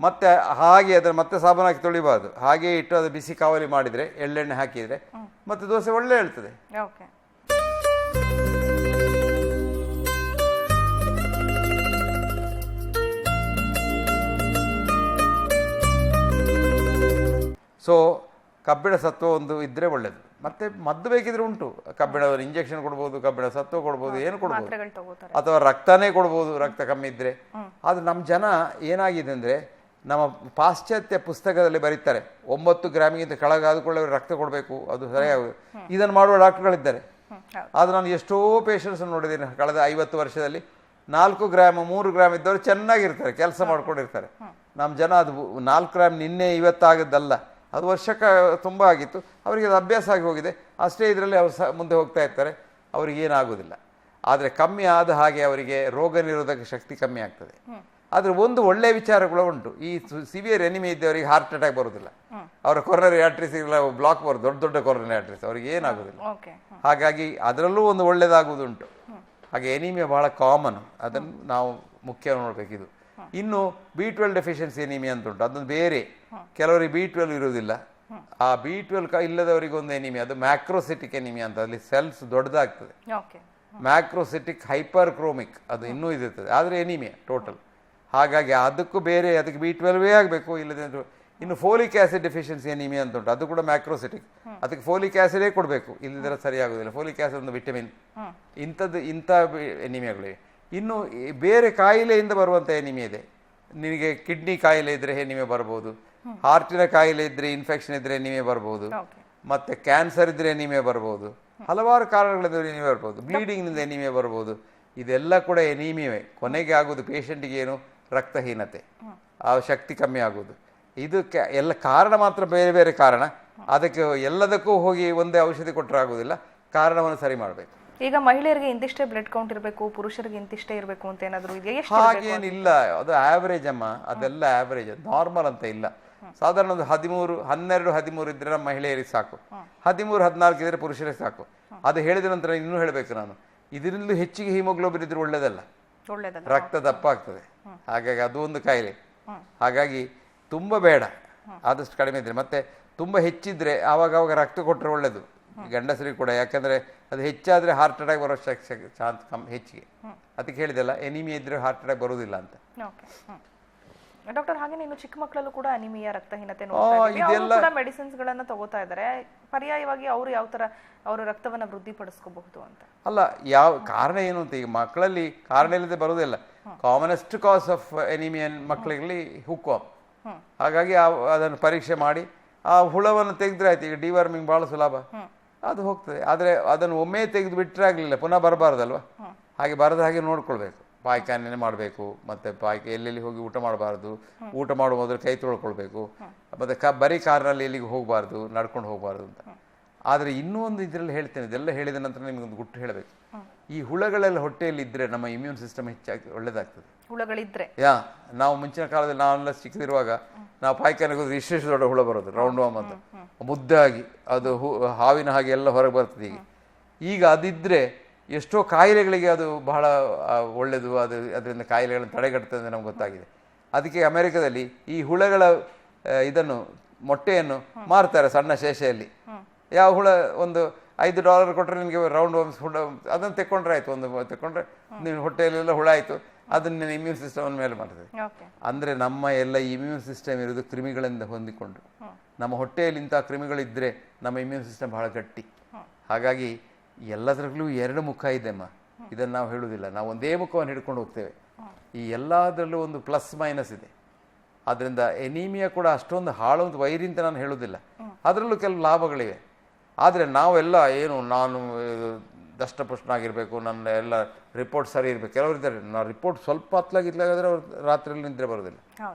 ಮತ್ತೆ ಹಾಗೆ ಅದನ್ನು ಮತ್ತೆ ಸಾಬೂನು ಹಾಕಿ ತೊಳಿಬಾರ್ದು. ಹಾಗೆ ಇಟ್ಟು ಅದು ಬಿಸಿ ಕಾವಲಿ ಮಾಡಿದರೆ, ಎಳ್ಳೆಣ್ಣೆ ಹಾಕಿದರೆ ಮತ್ತೆ ದೋಸೆ ಒಳ್ಳೆ ಹೇಳ್ತದೆ. ಸೊ ಕಬ್ಬಿಣ ಸತ್ವ ಒಂದು ಇದ್ರೆ ಒಳ್ಳೇದು. ಮತ್ತೆ ಮದ್ದು ಬೇಕಿದ್ರೆ ಉಂಟು, ಕಬ್ಬಿಣ ಇಂಜೆಕ್ಷನ್ ಕೊಡ್ಬೋದು, ಕಬ್ಬಿಣ ಸತ್ವ ಕೊಡ್ಬೋದು, ಏನು ಕೊಡ್ಬೋದು, ಅಥವಾ ರಕ್ತನೇ ಕೊಡ್ಬೋದು, ರಕ್ತ ಕಮ್ಮಿ ಇದ್ರೆ. ಆದ್ರೆ ನಮ್ಮ ಜನ ಏನಾಗಿದೆ ಅಂದ್ರೆ, ನಮ್ಮ ಪಾಶ್ಚಾತ್ಯ ಪುಸ್ತಕದಲ್ಲಿ ಬರೀತಾರೆ 9 ಗ್ರಾಮಿಗಿಂತ ಕೆಳಗಾದ್ಕೊಳ್ಳೆ ರಕ್ತ ಕೊಡಬೇಕು, ಅದು ಸರಿಯಾಗುದು. ಇದನ್ನು ಮಾಡುವ ಡಾಕ್ಟರ್ಗಳಿದ್ದಾರೆ. ಆದ್ರೆ ನಾನು ಎಷ್ಟೋ ಪೇಷಂಟ್ಸ್ ನೋಡಿದ್ದೀನಿ ಕಳೆದ 50 ವರ್ಷದಲ್ಲಿ. 4 ಗ್ರಾಮ್ 3 ಗ್ರಾಮ್ ಇದ್ದವರು ಚೆನ್ನಾಗಿರ್ತಾರೆ, ಕೆಲಸ ಮಾಡ್ಕೊಂಡಿರ್ತಾರೆ. ನಮ್ಮ ಜನ ಅದು 4 ಗ್ರಾಮ್ ನಿನ್ನೆ ಇವತ್ತಾಗದ್ದಲ್ಲ, ಅದು ವರ್ಷಕ್ಕೆ ತುಂಬ ಆಗಿತ್ತು. ಅವರಿಗೆ ಅದು ಅಭ್ಯಾಸ ಆಗಿ ಹೋಗಿದೆ. ಅಷ್ಟೇ ಇದರಲ್ಲಿ ಅವರು ಮುಂದೆ ಹೋಗ್ತಾ ಇರ್ತಾರೆ, ಅವ್ರಿಗೆ ಏನಾಗೋದಿಲ್ಲ. ಆದರೆ ಕಮ್ಮಿ ಆದ ಹಾಗೆ ಅವರಿಗೆ ರೋಗ ನಿರೋಧಕ ಶಕ್ತಿ ಕಮ್ಮಿ ಆಗ್ತದೆ. ಆದರೆ ಒಂದು ಒಳ್ಳೆಯ ವಿಚಾರಗಳು ಉಂಟು. ಈ ಸಿವಿಯರ್ ಎನಿಮಿ ಇದ್ದವರಿಗೆ ಹಾರ್ಟ್ ಅಟ್ಯಾಕ್ ಬರೋದಿಲ್ಲ, ಅವರ ಕೊರನರಿ ಆರ್ಟರೀಸ್ ಇಲ್ಲ ಬ್ಲಾಕ್ ಬರೋದು, ದೊಡ್ಡ ದೊಡ್ಡ ಕೊರನರಿ ಆರ್ಟರೀಸ್, ಅವ್ರಿಗೆ ಏನಾಗೋದಿಲ್ಲ. ಹಾಗಾಗಿ ಅದರಲ್ಲೂ ಒಂದು ಒಳ್ಳೆಯದಾಗುವುದುಂಟು. ಹಾಗೆ ಎನಿಮಿಯಾ ಬಹಳ ಕಾಮನ್, ಅದನ್ನು ನಾವು ಮುಖ್ಯ ನೋಡಬೇಕಿದು. ಇನ್ನು B12 ಡೆಫಿಷಿಯನ್ಸಿ ಎನಿಮಿಯಾ ಅಂತ ಉಂಟು, ಅದೊಂದು ಬೇರೆ. ಕೆಲವರಿಗೆ B12 ಇರುವುದಿಲ್ಲ. ಆ B12 ಇಲ್ಲದವರಿಗೆ ಒಂದು ಎನಿಮಿಯಾ, ಅದು ಮ್ಯಾಕ್ರೋಸಿಟಿಕ್ ಎನಿಮಿಯಾ ಅಂತ. ಅಲ್ಲಿ ಸೆಲ್ಸ್ ದೊಡ್ಡದಾಗ್ತದೆ, ಮ್ಯಾಕ್ರೋಸಿಟಿಕ್ ಹೈಪರ್ಕ್ರೋಮಿಕ್, ಅದು ಇನ್ನೂ ಇದಿರ್ತದೆ, ಆದರೆ ಎನಿಮಿಯಾ ಟೋಟಲ್. ಹಾಗಾಗಿ ಅದಕ್ಕೂ ಬೇರೆ, ಅದಕ್ಕೆ B12 ಆಗಬೇಕು, ಇಲ್ಲದೆ. ಇನ್ನು ಫೋಲಿಕ್ ಆಸಿಡ್ ಡೆಫಿಷಿಯನ್ಸಿ ಎನಿಮಿಯಾ ಅಂತ ಉಂಟು, ಅದು ಕೂಡ ಮ್ಯಾಕ್ರೋಸಿಟಿಕ್, ಅದಕ್ಕೆ ಫೋಲಿಕ್ ಆಸಿಡೇ ಕೊಡಬೇಕು, ಇಲ್ಲದಿರ ಸರಿಯಾಗೋದಿಲ್ಲ. ಫೋಲಿಕ್ ಆಸಿಡ್ ಒಂದು ವಿಟಮಿನ್. ಇಂಥ ಎನಿಮಿಯಾಗಳಿವೆ. ಇನ್ನು ಬೇರೆ ಕಾಯಿಲೆಯಿಂದ ಬರುವಂಥ ಎನಿಮಿಯಾ ಇದೆ. ನಿನಗೆ ಕಿಡ್ನಿ ಕಾಯಿಲೆ ಇದ್ರೆ ಎನಿಮಿಯಾ ಬರ್ಬೋದು, ಹಾರ್ಟಿನ ಕಾಯಿಲೆ ಇದ್ರೆ, ಇನ್ಫೆಕ್ಷನ್ ಇದ್ರೆ ಎನಿಮಿಯಾ ಬರ್ಬೋದು, ಮತ್ತೆ ಕ್ಯಾನ್ಸರ್ ಇದ್ರೆ ಎನಿಮಿಯಾ ಬರ್ಬೋದು, ಹಲವಾರು ಕಾರಣಗಳಿಂದ ಎನಿಮಿಯಾ ಬರ್ಬೋದು, ಬ್ಲೀಡಿಂಗ್ನಿಂದ ಎನಿಮಿಯಾ ಬರ್ಬೋದು. ಇದೆಲ್ಲ ಕೂಡ ಎನಿಮಿಯಾವೇ. ಕೊನೆಗೆ ಆಗೋದು ಪೇಷಂಟಿಗೆ ಏನು, ರಕ್ತಹೀನತೆ, ಆ ಶಕ್ತಿ ಕಮ್ಮಿ ಆಗೋದು. ಇದಕ್ಕೆ ಎಲ್ಲ ಕಾರಣ ಮಾತ್ರ ಬೇರೆ ಬೇರೆ ಕಾರಣ. ಅದಕ್ಕೆ ಎಲ್ಲದಕ್ಕೂ ಹೋಗಿ ಒಂದೇ ಔಷಧಿ ಕೊಟ್ಟರೆ ಆಗೋದಿಲ್ಲ, ಕಾರಣವನ್ನು ಸರಿ ಮಾಡಬೇಕು. ಈಗ ಮಹಿಳೆಯರಿಗೆ ಇಂತಿಷ್ಟೇ ಬ್ಲಡ್ ಕೌಂಟ್ ಇರಬೇಕು, ಪುರುಷರಿಗೆ ಇಂತಿಷ್ಟೇ ಇರಬೇಕು ಅಂತ ಏನಾದರೂ ಇದೆಯಾ? ಹಾಗೇನಿಲ್ಲ, ಅದು ಆವರೇಜ್ ಅಮ್ಮ, ಅದೆಲ್ಲ ಆವರೇಜ್, ನಾರ್ಮಲ್ ಅಂತ ಇಲ್ಲ. ಸಾಧಾರಣ ಒಂದು 13 ಇದ್ರೆ ನಮ್ಮ ಮಹಿಳೆಯರಿಗೆ ಸಾಕು, 13-14 ಇದ್ರೆ ಪುರುಷರಿಗೆ ಸಾಕು. ಅದು ಹೇಳಿದ ನಂತರ ಇನ್ನೂ ಹೇಳಬೇಕು ನಾನು, ಇದರಿಂದ ಹೆಚ್ಚಿಗೆ ಹಿಮೋಗ್ಲೋಬಿನ್ ಇದ್ರೆ ಒಳ್ಳೇದಲ್ಲ, ರಕ್ತ ದಪ್ಪ ಆಗ್ತದೆ. ಹಾಗಾಗಿ ಅದು ಒಂದು ಕಾಯಿಲೆ. ಹಾಗಾಗಿ ತುಂಬ ಬೇಡ, ಆದಷ್ಟು ಕಡಿಮೆ ಇದ್ರೆ. ಮತ್ತೆ ತುಂಬ ಹೆಚ್ಚಿದ್ರೆ ಆವಾಗ ರಕ್ತ ಕೊಟ್ಟರೆ ಒಳ್ಳೇದು ಗಂಡಸರಿಗೆ ಕೂಡ, ಯಾಕಂದ್ರೆ ಅದು ಹೆಚ್ಚಾದ್ರೆ ಹಾರ್ಟ್ ಅಟ್ಯಾಕ್ ಬರೋ ಚಾನ್ಸ್ ಹೆಚ್ಚಿಗೆ. ಅದಕ್ಕೆ ಹೇಳಿದೆಲ್ಲ, ಎನಿಮಿಯಾ ಇದ್ರೆ ಹಾರ್ಟ್ ಅಟ್ಯಾಕ್ ಬರೋದಿಲ್ಲ ಅಂತ. ಡಾಕ್ಟರ್, ಹಾಗೆ ನೀನು ಚಿಕ್ಕ ಮಕ್ಕಳಲ್ಲೂ ಕೂಡ ಅನಿಮಿಯಾ, ರಕ್ತಹೀನತೆ ಮೆಡಿಸಿನ್ಸ್ ಗಳನ್ನ ತಗೋತಾ ಇದ್ದಾರೆ. ಪರ್ಯಾಯವಾಗಿ ಅವರು ಯಾವ ತರ ಅವರು ರಕ್ತವನ್ನ ವೃದ್ಧಿಪಡಿಸ್ಕೋಬಹುದು ಅಂತ? ಅಲ್ಲ, ಯಾವ ಕಾರಣ ಏನು ಅಂತ, ಈಗ ಮಕ್ಕಳಲ್ಲಿ ಕಾರಣ ಇಲ್ಲದೆ ಬರೋದಿಲ್ಲ. ಕಾಮನೆಸ್ಟ್ ಕಾಸ್ ಆಫ್ ಎನಿಮಿಯನ್ ಮಕ್ಕಳಿಗೆ ಹುಕ್ವಾಮ್. ಹಾಗಾಗಿ ಅದನ್ನು ಪರೀಕ್ಷೆ ಮಾಡಿ ಆ ಹುಳವನ್ನು ತೆಗೆದ್ರೆ ಆಯ್ತು. ಈಗ ಡಿವಾರ್ಮಿಂಗ್ ಬಹಳ ಸುಲಭ, ಅದು ಹೋಗ್ತದೆ. ಆದರೆ ಅದನ್ನು ಒಮ್ಮೆ ತೆಗೆದು ಬಿಟ್ಟರೆ ಆಗಲಿಲ್ಲ, ಪುನಃ ಬರಬಾರ್ದಲ್ವ. ಹಾಗೆ ಬರದ ಹಾಗೆ ನೋಡ್ಕೊಳ್ಬೇಕು, ಪಾಯ್ಖಾನೆ ಮಾಡಬೇಕು, ಮತ್ತೆ ಎಲ್ಲೆಲ್ಲಿ ಹೋಗಿ ಊಟ ಮಾಡಬಾರ್ದು, ಊಟ ಮಾಡುವ ಮೊದಲು ಕೈ ತೊಳ್ಕೊಳ್ಬೇಕು, ಮತ್ತೆ ಬರೀ ಕಾರ್ನಲ್ಲಿ ಎಲ್ಲಿಗೆ ಹೋಗಬಾರ್ದು, ನಡ್ಕೊಂಡು ಹೋಗಬಾರ್ದು ಅಂತ. ಆದರೆ ಇನ್ನೂ ಒಂದು ಇದರಲ್ಲಿ ಹೇಳ್ತೇನೆ, ಇದೆಲ್ಲ ಹೇಳಿದ ನಂತರ ನಿಮಗೊಂದು ಗುಟ್ಟು ಹೇಳಬೇಕು. ಈ ಹುಳಗಳೆಲ್ಲ ಹೊಟ್ಟೆಯಲ್ಲಿ ಇದ್ರೆ ನಮ್ಮ ಇಮ್ಯೂನ್ ಸಿಸ್ಟಮ್ ಹೆಚ್ಚಾಗಿ ಒಳ್ಳೇದಾಗ್ತದೆ. ಹುಳಗಳಿದ್ರೆ ನಾವು ಮುಂಚಿನ ಕಾಲದಲ್ಲಿ ನಾವೆಲ್ಲ ಚಿಕ್ಕದಿರುವಾಗ ನಾವು ಪಾಯ್ಖಾನೆಗೆ ಹೋದ್ರೆ ವಿಶೇಷ ದೊಡ್ಡ ಹುಳ ಬರೋದು, ರೌಂಡ್ ವಾಮ್ ಅಂತ, ಮುದ್ದಾಗಿ ಅದು ಹಾವಿನ ಹಾಗೆ ಎಲ್ಲ ಹೊರಗೆ ಬರ್ತದೆ. ಈಗ ಅದಿದ್ರೆ ಎಷ್ಟೋ ಕಾಯಿಲೆಗಳಿಗೆ ಅದು ಬಹಳ ಒಳ್ಳೆಯದು, ಅದರಿಂದ ಕಾಯಿಲೆಗಳನ್ನು ತಡೆಗಟ್ಟುತ್ತದೆ ಅಂತ ನಮ್ಗೆ ಗೊತ್ತಾಗಿದೆ. ಅದಕ್ಕೆ ಅಮೆರಿಕದಲ್ಲಿ ಈ ಹುಳಗಳ ಇದನ್ನು ಮೊಟ್ಟೆಯನ್ನು ಮಾರ್ತಾರೆ ಸಣ್ಣ ಶೇಷೆಯಲ್ಲಿ. ಯಾವ ಹುಳ ಒಂದು $5 ಕೊಟ್ಟರೆ ನಿಮಗೆ ರೌಂಡ್ ವಾಮ್ಸ್ ಹುಳ, ಅದನ್ನು ತೆಕ್ಕೊಂಡ್ರೆ ಆಯ್ತು. ಒಂದು ತೆಕ್ಕೊಂಡ್ರೆ ನೀವು ಹೊಟ್ಟೆಯಲ್ಲೆಲ್ಲ ಹುಳ ಆಯಿತು, ಅದನ್ನ ಇಮ್ಯೂನ್ ಸಿಸ್ಟಮ್ ಮೇಲೆ ಮಾಡ್ತದೆ. ಅಂದರೆ ನಮ್ಮ ಎಲ್ಲ ಇಮ್ಯೂನ್ ಸಿಸ್ಟಮ್ ಇರೋದು ಕ್ರಿಮಿಗಳಿಂದ ಹೊಂದಿಕೊಂಡು. ನಮ್ಮ ಹೊಟ್ಟೆಯಲ್ಲಿ ಇಂಥ ಕ್ರಿಮಿಗಳಿದ್ದರೆ ನಮ್ಮ ಇಮ್ಯೂನ್ ಸಿಸ್ಟಮ್ ಬಹಳ ಗಟ್ಟಿ. ಹಾಗಾಗಿ ಎಲ್ಲದರಲ್ಲೂ 2 ಮುಖ ಇದೆ ಅಮ್ಮ, ಇದನ್ನು ನಾವು ಹೇಳುವುದಿಲ್ಲ. ನಾವು ಒಂದೇ ಮುಖವನ್ನು ಹಿಡ್ಕೊಂಡು ಹೋಗ್ತೇವೆ. ಈ ಎಲ್ಲದರಲ್ಲೂ ಒಂದು ಪ್ಲಸ್ ಮೈನಸ್ ಇದೆ. ಆದ್ದರಿಂದ ಎನೀಮಿಯಾ ಕೂಡ ಅಷ್ಟೊಂದು ಹಾಳೊಂದು ವೈರಿ ಅಂತ ನಾನು ಹೇಳುವುದಿಲ್ಲ, ಅದರಲ್ಲೂ ಕೆಲವು ಲಾಭಗಳಿವೆ. ಆದರೆ ನಾವೆಲ್ಲ ನಾನು ದಷ್ಟಪುಷ್ಟನಾಗಿರಬೇಕು, ನನ್ನ ಎಲ್ಲ ರಿಪೋರ್ಟ್ ಸರಿ ಇರಬೇಕು. ಕೆಲವರು ಇದ್ದಾರೆ, ನಾವು ರಿಪೋರ್ಟ್ ಸ್ವಲ್ಪ ಹತ್ತಲಾಗಿತ್ತಲಾಗಾದ್ರೆ ಅವ್ರು ರಾತ್ರಿಯಲ್ಲಿ ನಿದ್ರೆ ಬರೋದಿಲ್ಲ.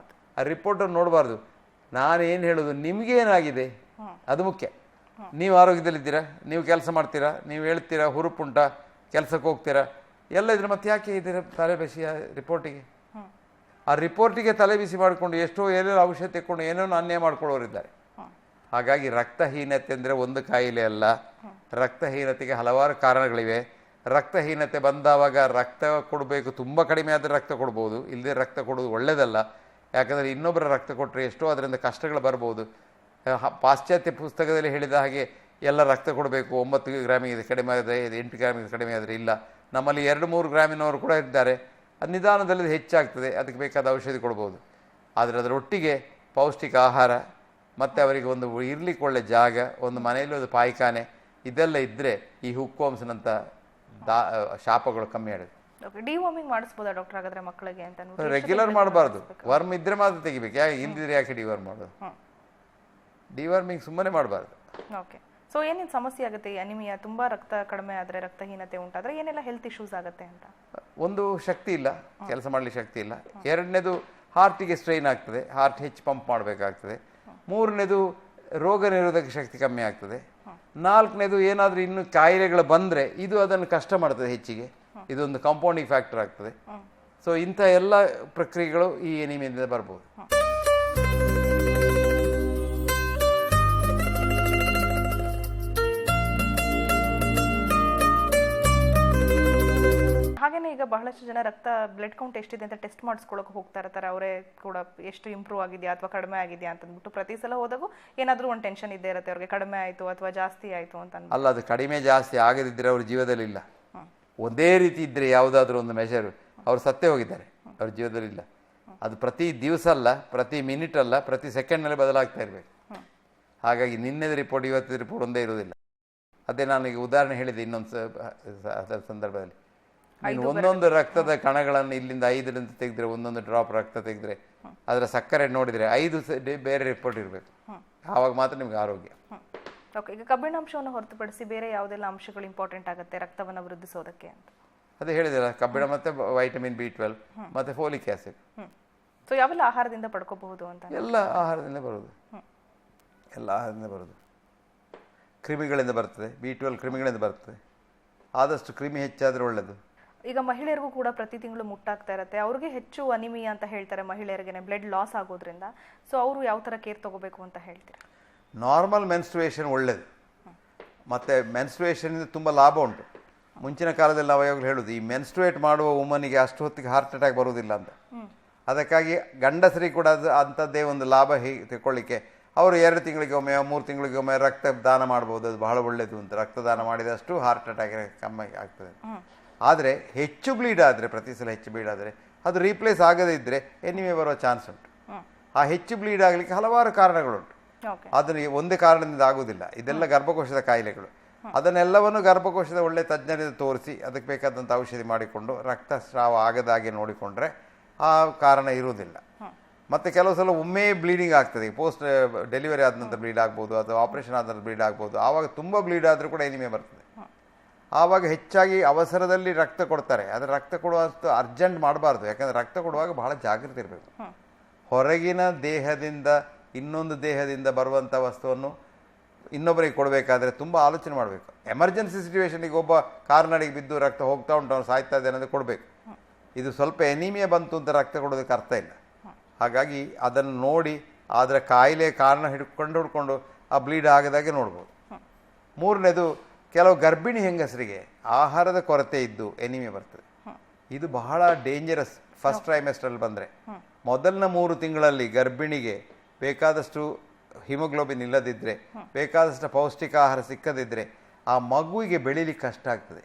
ಆ ರಿಪೋರ್ಟನ್ನು ನೋಡಬಾರ್ದು. ನಾನೇನು ಹೇಳೋದು, ನಿಮಗೇನಾಗಿದೆ ಅದು ಮುಖ್ಯ. ನೀವು ಆರೋಗ್ಯದಲ್ಲಿದ್ದೀರಾ, ನೀವು ಕೆಲಸ ಮಾಡ್ತೀರಾ, ನೀವು ಹೇಳ್ತೀರಾ, ಹುರುಪುಂಟ, ಕೆಲಸಕ್ಕೆ ಹೋಗ್ತೀರಾ, ಎಲ್ಲ ಇದ್ರೆ ಮತ್ತೆ ಯಾಕೆ ಇದ್ದೀರ ತಲೆ ಬಿಸಿ ಆ ರಿಪೋರ್ಟಿಗೆ? ಆ ರಿಪೋರ್ಟಿಗೆ ತಲೆ ಬಿಸಿ ಮಾಡಿಕೊಂಡು ಎಷ್ಟೋ ಏನೇನೋ ಔಷಧ ತೆಕ್ಕೊಂಡು ಏನೇನೋ ಅನ್ಯಾಯ ಮಾಡ್ಕೊಳ್ಳೋರಿದ್ದಾರೆ. ಹಾಗಾಗಿ ರಕ್ತಹೀನತೆ ಅಂದರೆ ಒಂದು ಕಾಯಿಲೆ ಅಲ್ಲ. ರಕ್ತಹೀನತೆಗೆ ಹಲವಾರು ಕಾರಣಗಳಿವೆ. ರಕ್ತಹೀನತೆ ಬಂದಾವಾಗ ರಕ್ತ ಕೊಡಬೇಕು, ತುಂಬ ಕಡಿಮೆ ಆದರೆ ರಕ್ತ ಕೊಡ್ಬೋದು, ಇಲ್ಲದೆ ರಕ್ತ ಕೊಡೋದು ಒಳ್ಳೆಯದಲ್ಲ. ಯಾಕಂದರೆ ಇನ್ನೊಬ್ಬರ ರಕ್ತ ಕೊಟ್ಟರೆ ಎಷ್ಟೋ ಅದರಿಂದ ಕಷ್ಟಗಳು ಬರ್ಬೋದು. ಪಾಶ್ಚಾತ್ಯ ಪುಸ್ತಕದಲ್ಲಿ ಹೇಳಿದ ಹಾಗೆ ಎಲ್ಲ ರಕ್ತ ಕೊಡಬೇಕು, 9 ಗ್ರಾಮಿಗೆ ಕಡಿಮೆ ಆದರೆ 8 ಗ್ರಾಮಿಗೆ ಕಡಿಮೆ ಆದರೆ ಇಲ್ಲ. ನಮ್ಮಲ್ಲಿ 2-3 ಗ್ರಾಮಿನವರು ಕೂಡ ಇದ್ದಾರೆ, ಅದು ನಿಧಾನದಲ್ಲಿ ಹೆಚ್ಚಾಗ್ತದೆ, ಅದಕ್ಕೆ ಬೇಕಾದ ಔಷಧಿ ಕೊಡ್ಬೋದು. ಆದರೆ ಅದರೊಟ್ಟಿಗೆ ಪೌಷ್ಟಿಕ ಆಹಾರ ಮತ್ತು ಅವರಿಗೆ ಒಂದು ಇರ್ಲಿಕ್ಕೆ ಒಳ್ಳೆ ಜಾಗ, ಒಂದು ಮನೆಯಲ್ಲಿ ಒಂದು ಪಾಯ್ಖಾನೆ, ಇದೆಲ್ಲ ಇದ್ದರೆ ಈ ಹುಕ್ವಾಮ್ಸ್ನಂಥ ಶಾಪಗಳು ಕಮ್ಮಿ ಆಗುತ್ತೆ. ಡಿವಾರ್ಮಿಂಗ್ ಮಾಡಿಸ್ಬೋದಾ ಡಾಕ್ಟರ್ ಹಾಗಾದ್ರೆ ಮಕ್ಕಳಿಗೆ ಅಂತ? ರೆಗ್ಯುಲರ್ ಮಾಡಬಾರ್ದು, ವರ್ಮ್ ಇದ್ರೆ ಮಾತ್ರ ತೆಗಿಬೇಕು. ಯಾಕೆ ಇಲ್ದಿದ್ರೆ ಯಾಕೆ ಡಿವಾರ್ಮ್ ಮಾಡೋದು? ಡಿವಾರ್ಮಿಂಗ್ ಸುಮ್ಮನೆ ಮಾಡಬಾರ್ದು. ಓಕೆ, ಸೊ ಏನೇನು ಸಮಸ್ಯೆ ಆಗುತ್ತೆ ಈ ಅನಿಮಿಯಾ? ತುಂಬಾ ರಕ್ತ ಕಡಿಮೆ ಆದರೆ, ರಕ್ತಹೀನತೆ ಉಂಟಾದರೆ ಏನೆಲ್ಲ ಹೆಲ್ತ್ ಇಶ್ಯೂಸ್ ಆಗುತ್ತೆ ಅಂತ? ಒಂದು, ಶಕ್ತಿ ಇಲ್ಲ, ಕೆಲಸ ಮಾಡಲಿಕ್ಕೆ ಶಕ್ತಿ ಇಲ್ಲ. 2ನೇದು ಹಾರ್ಟಿಗೆ ಸ್ಟ್ರೈನ್ ಆಗ್ತದೆ, ಹಾರ್ಟ್ ಹೆಚ್ಚು ಪಂಪ್ ಮಾಡಬೇಕಾಗ್ತದೆ. 3ನೇದು ರೋಗ ನಿರೋಧಕ ಶಕ್ತಿ ಕಮ್ಮಿ ಆಗ್ತದೆ. 4ನೇದು ಏನಾದರೂ ಇನ್ನು ಕಾಯಿಲೆಗಳು ಬಂದರೆ ಇದು ಅದನ್ನು ಕಷ್ಟ ಮಾಡ್ತದೆ ಹೆಚ್ಚಿಗೆ, ಇದೊಂದು ಕಾಂಪೌಂಡಿಂಗ್ ಫ್ಯಾಕ್ಟರ್ ಆಗ್ತದೆ. ಸೊ ಇಂಥ ಎಲ್ಲ ಪ್ರಕ್ರಿಯೆಗಳು ಈ ಎನಿಮಿಯಾದಿಂದ ಬರ್ಬೋದು. ಹಾಗೇನೆ ಈಗ ಬಹಳಷ್ಟು ಜನ ಬ್ಲಡ್ ಕೌಂಟ್ ಎಷ್ಟಿದೆ ಅಂತ ಟೆಸ್ಟ್ ಮಾಡಿಸ್ಕೊಳ್ಳೋಕೆ ಹೋಗ್ತಾ ಇರ್ತಾರೆ. ಅವರೇ ಕೂಡ ಎಷ್ಟು ಇಂಪ್ರೂವ್ ಆಗಿದೆಯಾ ಅಥವಾ ಕಡಿಮೆ ಆಗಿದೆಯಾ ಅಂತ ಅಂದ್ಬಿಟ್ಟು ಪ್ರತಿ ಸಲ ಹೋದಾಗೂ ಏನಾದರೂ ಒಂದು ಟೆನ್ಷನ್ ಇದ್ದೇ ಇರುತ್ತೆ ಅವ್ರಿಗೆ, ಕಡಿಮೆ ಆಯಿತು ಅಥವಾ ಜಾಸ್ತಿ ಆಯಿತು ಅಂತ. ಅಲ್ಲ, ಅದು ಕಡಿಮೆ ಜಾಸ್ತಿ ಆಗದಿದ್ದರೆ ಅವ್ರ ಜೀವದಲ್ಲಿ ಇಲ್ಲ. ಒಂದೇ ರೀತಿ ಇದ್ದರೆ ಯಾವುದಾದ್ರೂ ಒಂದು ಮೆಷರ್ ಅವ್ರು ಸತ್ತೇ ಹೋಗಿದ್ದಾರೆ, ಅವ್ರ ಜೀವದಲ್ಲಿ ಇಲ್ಲ. ಅದು ಪ್ರತಿ ದಿವಸ ಅಲ್ಲ, ಪ್ರತಿ ಮಿನಿಟ್ ಅಲ್ಲ, ಪ್ರತಿ ಸೆಕೆಂಡ್ನಲ್ಲಿ ಬದಲಾಗ್ತಾ ಇರಬೇಕು. ಹಾಗಾಗಿ ನಿನ್ನೆದ ರಿಪೋರ್ಟ್ ಇವತ್ತಿನ ರಿಪೋರ್ಟ್ ಒಂದೇ ಇರೋದಿಲ್ಲ. ಅದೇ ನಾನು ಈಗ ಉದಾಹರಣೆ ಹೇಳಿದೆ ಇನ್ನೊಂದು ಅದರ ಸಂದರ್ಭದಲ್ಲಿ. ನೀನು ಒಂದೊಂದು ರಕ್ತದ ಕಣಗಳನ್ನು ಇಲ್ಲಿಂದ 5ರಿಂದ ತೆಗೆದ್ರೆ, ಒಂದೊಂದು ಡ್ರಾಪ್ ರಕ್ತ ತೆಗೆದ್ರೆ ಅದರ ಸಕ್ಕರೆ ನೋಡಿದರೆ 5 ಬೇರೆ ರಿಪೋರ್ಟ್ ಇರಬೇಕು. ಆವಾಗ ಮಾತ್ರ ನಿಮ್ಗೆ ಆರೋಗ್ಯ. ಓಕೆ, ಈಗ ಕಬ್ಬಿಣಾಂಶವನ್ನು ಹೊರತುಪಡಿಸಿ ಬೇರೆ ಯಾವುದೆಲ್ಲ ಅಂಶಗಳು ಇಂಪಾರ್ಟೆಂಟ್ ಆಗುತ್ತೆ ರಕ್ತವನ್ನು ವೃದ್ಧಿಸೋದಕ್ಕೆ ಅಂತ? ಅದೇ ಹೇಳಿದೆಲ್ಲ, ಕಬ್ಬಿಣ ಮತ್ತು ವೈಟಮಿನ್ B12 ಮತ್ತು ಫೋಲಿಕ್ ಆಸಿಡ್. ಸೊ ಯಾವೆಲ್ಲ ಆಹಾರದಿಂದ ಪಡ್ಕೋಬಹುದು ಅಂತ? ಎಲ್ಲ ಆಹಾರದಿಂದ ಬರೋದು, ಎಲ್ಲ ಆಹಾರದಿಂದ ಬರೋದು. ಕ್ರಿಮಿಗಳಿಂದ ಬರ್ತದೆ, B12 ಕ್ರಿಮಿಗಳಿಂದ ಬರ್ತದೆ. ಆದಷ್ಟು ಕ್ರಿಮಿ ಹೆಚ್ಚಾದರೆ ಒಳ್ಳೆಯದು. ಈಗ ಮಹಿಳೆಯರಿಗೂ ಕೂಡ ಪ್ರತಿ ತಿಂಗಳು ಮುಟ್ಟಾಗ್ತಾ ಇರುತ್ತೆ, ಅವ್ರಿಗೆ ಹೆಚ್ಚು ಅನಿಮಿಯಾ ಅಂತ ಹೇಳ್ತಾರೆ, ಮಹಿಳೆಯರಿಗೆ ಬ್ಲಡ್ ಲಾಸ್ ಆಗೋದ್ರಿಂದ. ಸೊ ಅವರು ಯಾವ ಥರ ಕೇರ್ ತಗೋಬೇಕು ಅಂತ ಹೇಳ್ತೀರಾ? ನಾರ್ಮಲ್ ಮೆನ್ಸ್ಟ್ರುಯೇಷನ್ ಒಳ್ಳೆಯದು. ಮತ್ತು ಮೆನ್ಸ್ಟ್ರುಯೇಷನಿಂದ ತುಂಬ ಲಾಭ ಉಂಟು. ಮುಂಚಿನ ಕಾಲದಲ್ಲಿ ನಾವು ಯಾವಾಗಲೂ ಹೇಳೋದು, ಈ ಮೆನ್ಸ್ಟ್ರುಯೇಟ್ ಮಾಡುವ ವುಮನಿಗೆ ಅಷ್ಟು ಹೊತ್ತಿಗೆ ಹಾರ್ಟ್ ಅಟ್ಯಾಕ್ ಬರುವುದಿಲ್ಲ ಅಂತ. ಅದಕ್ಕಾಗಿ ಗಂಡಸರಿಗೆ ಕೂಡ ಅದು ಅಂಥದ್ದೇ ಒಂದು ಲಾಭ ತಿಳ್ಕೊಳ್ಳಿಕ್ಕೆ ಅವರು 2 ತಿಂಗಳಿಗೆ ಒಮ್ಮೆ 3 ತಿಂಗಳಿಗೆ ಒಮ್ಮೆ ರಕ್ತ ದಾನ ಮಾಡ್ಬೋದು. ಅದು ಬಹಳ ಒಳ್ಳೆಯದು ಅಂತ. ರಕ್ತದಾನ ಮಾಡಿದಷ್ಟು ಹಾರ್ಟ್ ಅಟ್ಯಾಕ್ ಕಮ್ಮಿ ಆಗ್ತದೆ. ಆದರೆ ಹೆಚ್ಚು ಬ್ಲೀಡ್ ಆದರೆ, ಪ್ರತಿ ಸಲ ಹೆಚ್ಚು ಬ್ಲೀಡ್ ಆದರೆ ಅದು ರೀಪ್ಲೇಸ್ ಆಗದೇ ಇದ್ದರೆ ಎನಿಮೆ ಬರುವ ಚಾನ್ಸ್ ಉಂಟು. ಆ ಹೆಚ್ಚು ಬ್ಲೀಡ್ ಆಗಲಿಕ್ಕೆ ಹಲವಾರು ಕಾರಣಗಳುಂಟು. ಅದನ್ನು ಒಂದೇ ಕಾರಣದಿಂದ ಆಗುವುದಿಲ್ಲ. ಇದೆಲ್ಲ ಗರ್ಭಕೋಶದ ಕಾಯಿಲೆಗಳು. ಅದನ್ನೆಲ್ಲವನ್ನು ಗರ್ಭಕೋಶದ ಒಳ್ಳೆ ತಜ್ಞರಿಂದ ತೋರಿಸಿ ಅದಕ್ಕೆ ಬೇಕಾದಂಥ ಔಷಧಿ ಮಾಡಿಕೊಂಡು ರಕ್ತಸ್ರಾವ ಆಗದಾಗೆ ನೋಡಿಕೊಂಡ್ರೆ ಆ ಕಾರಣ ಇರುವುದಿಲ್ಲ. ಮತ್ತು ಕೆಲವು ಸಲ ಒಮ್ಮೆ ಬ್ಲೀಡಿಂಗ್ ಆಗ್ತದೆ. ಪೋಸ್ಟ್ ಡೆಲಿವರಿ ಆದ ನಂತರ ಬ್ಲೀಡ್ ಆಗ್ಬೋದು, ಅಥವಾ ಆಪರೇಷನ್ ಆದ ನಂತರ ಬ್ಲೀಡ್ ಆಗ್ಬೋದು. ಆವಾಗ ತುಂಬ ಬ್ಲೀಡ್ ಆದರೂ ಕೂಡ ಎನಿಮೆ ಬರ್ತದೆ. ಆವಾಗ ಹೆಚ್ಚಾಗಿ ಅವಸರದಲ್ಲಿ ರಕ್ತ ಕೊಡ್ತಾರೆ. ಆದರೆ ರಕ್ತ ಕೊಡುವಷ್ಟು ಅರ್ಜೆಂಟ್ ಮಾಡಬಾರ್ದು. ಯಾಕಂದರೆ ರಕ್ತ ಕೊಡುವಾಗ ಬಹಳ ಜಾಗೃತಿ ಇರಬೇಕು. ಹೊರಗಿನ ದೇಹದಿಂದ ಇನ್ನೊಂದು ದೇಹದಿಂದ ಬರುವಂಥ ವಸ್ತುವನ್ನು ಇನ್ನೊಬ್ಬರಿಗೆ ಕೊಡಬೇಕಾದ್ರೆ ತುಂಬ ಆಲೋಚನೆ ಮಾಡಬೇಕು. ಎಮರ್ಜೆನ್ಸಿ ಸಿಚುವೇಷನಿಗೆ ಒಬ್ಬ ಕಾರ್ನಡಿಗೆ ಬಿದ್ದು ರಕ್ತ ಹೋಗ್ತಾ ಉಂಟು, ಅವನು ಸಾಯ್ತಾ ಇದ್ದಾನೆ ಅಂದರೆ ಕೊಡಬೇಕು. ಇದು ಸ್ವಲ್ಪ ಎನಿಮಿಯಾ ಬಂತು ಅಂತ ರಕ್ತ ಕೊಡೋದಕ್ಕೆ ಅರ್ಥ ಇಲ್ಲ. ಹಾಗಾಗಿ ಅದನ್ನು ನೋಡಿ ಅದರ ಕಾಯಿಲೆ ಕಾರಣ ಹುಡ್ಕೊಂಡು ಆ ಬ್ಲೀಡ್ ಆಗದಾಗೆ ನೋಡ್ಬೋದು. ಮೂರನೇದು, ಕೆಲವು ಗರ್ಭಿಣಿ ಹೆಂಗಸರಿಗೆ ಆಹಾರದ ಕೊರತೆ ಇದ್ದು ಎನಿಮಿಯಾ ಬರ್ತದೆ. ಇದು ಬಹಳ ಡೇಂಜರಸ್. ಫಸ್ಟ್ ಟ್ರೈಮೆಸ್ಟ್ರಲ್ಲಿ ಬಂದರೆ ಮೊದಲನ 3 ತಿಂಗಳಲ್ಲಿ ಗರ್ಭಿಣಿಗೆ ಬೇಕಾದಷ್ಟು ಹಿಮೋಗ್ಲೋಬಿನ್ ಇಲ್ಲದಿದ್ದರೆ, ಬೇಕಾದಷ್ಟು ಪೌಷ್ಟಿಕ ಆಹಾರ ಸಿಕ್ಕದಿದ್ದರೆ ಆ ಮಗುವಿಗೆ ಬೆಳೀಲಿಕ್ಕೆ ಕಷ್ಟ ಆಗ್ತದೆ.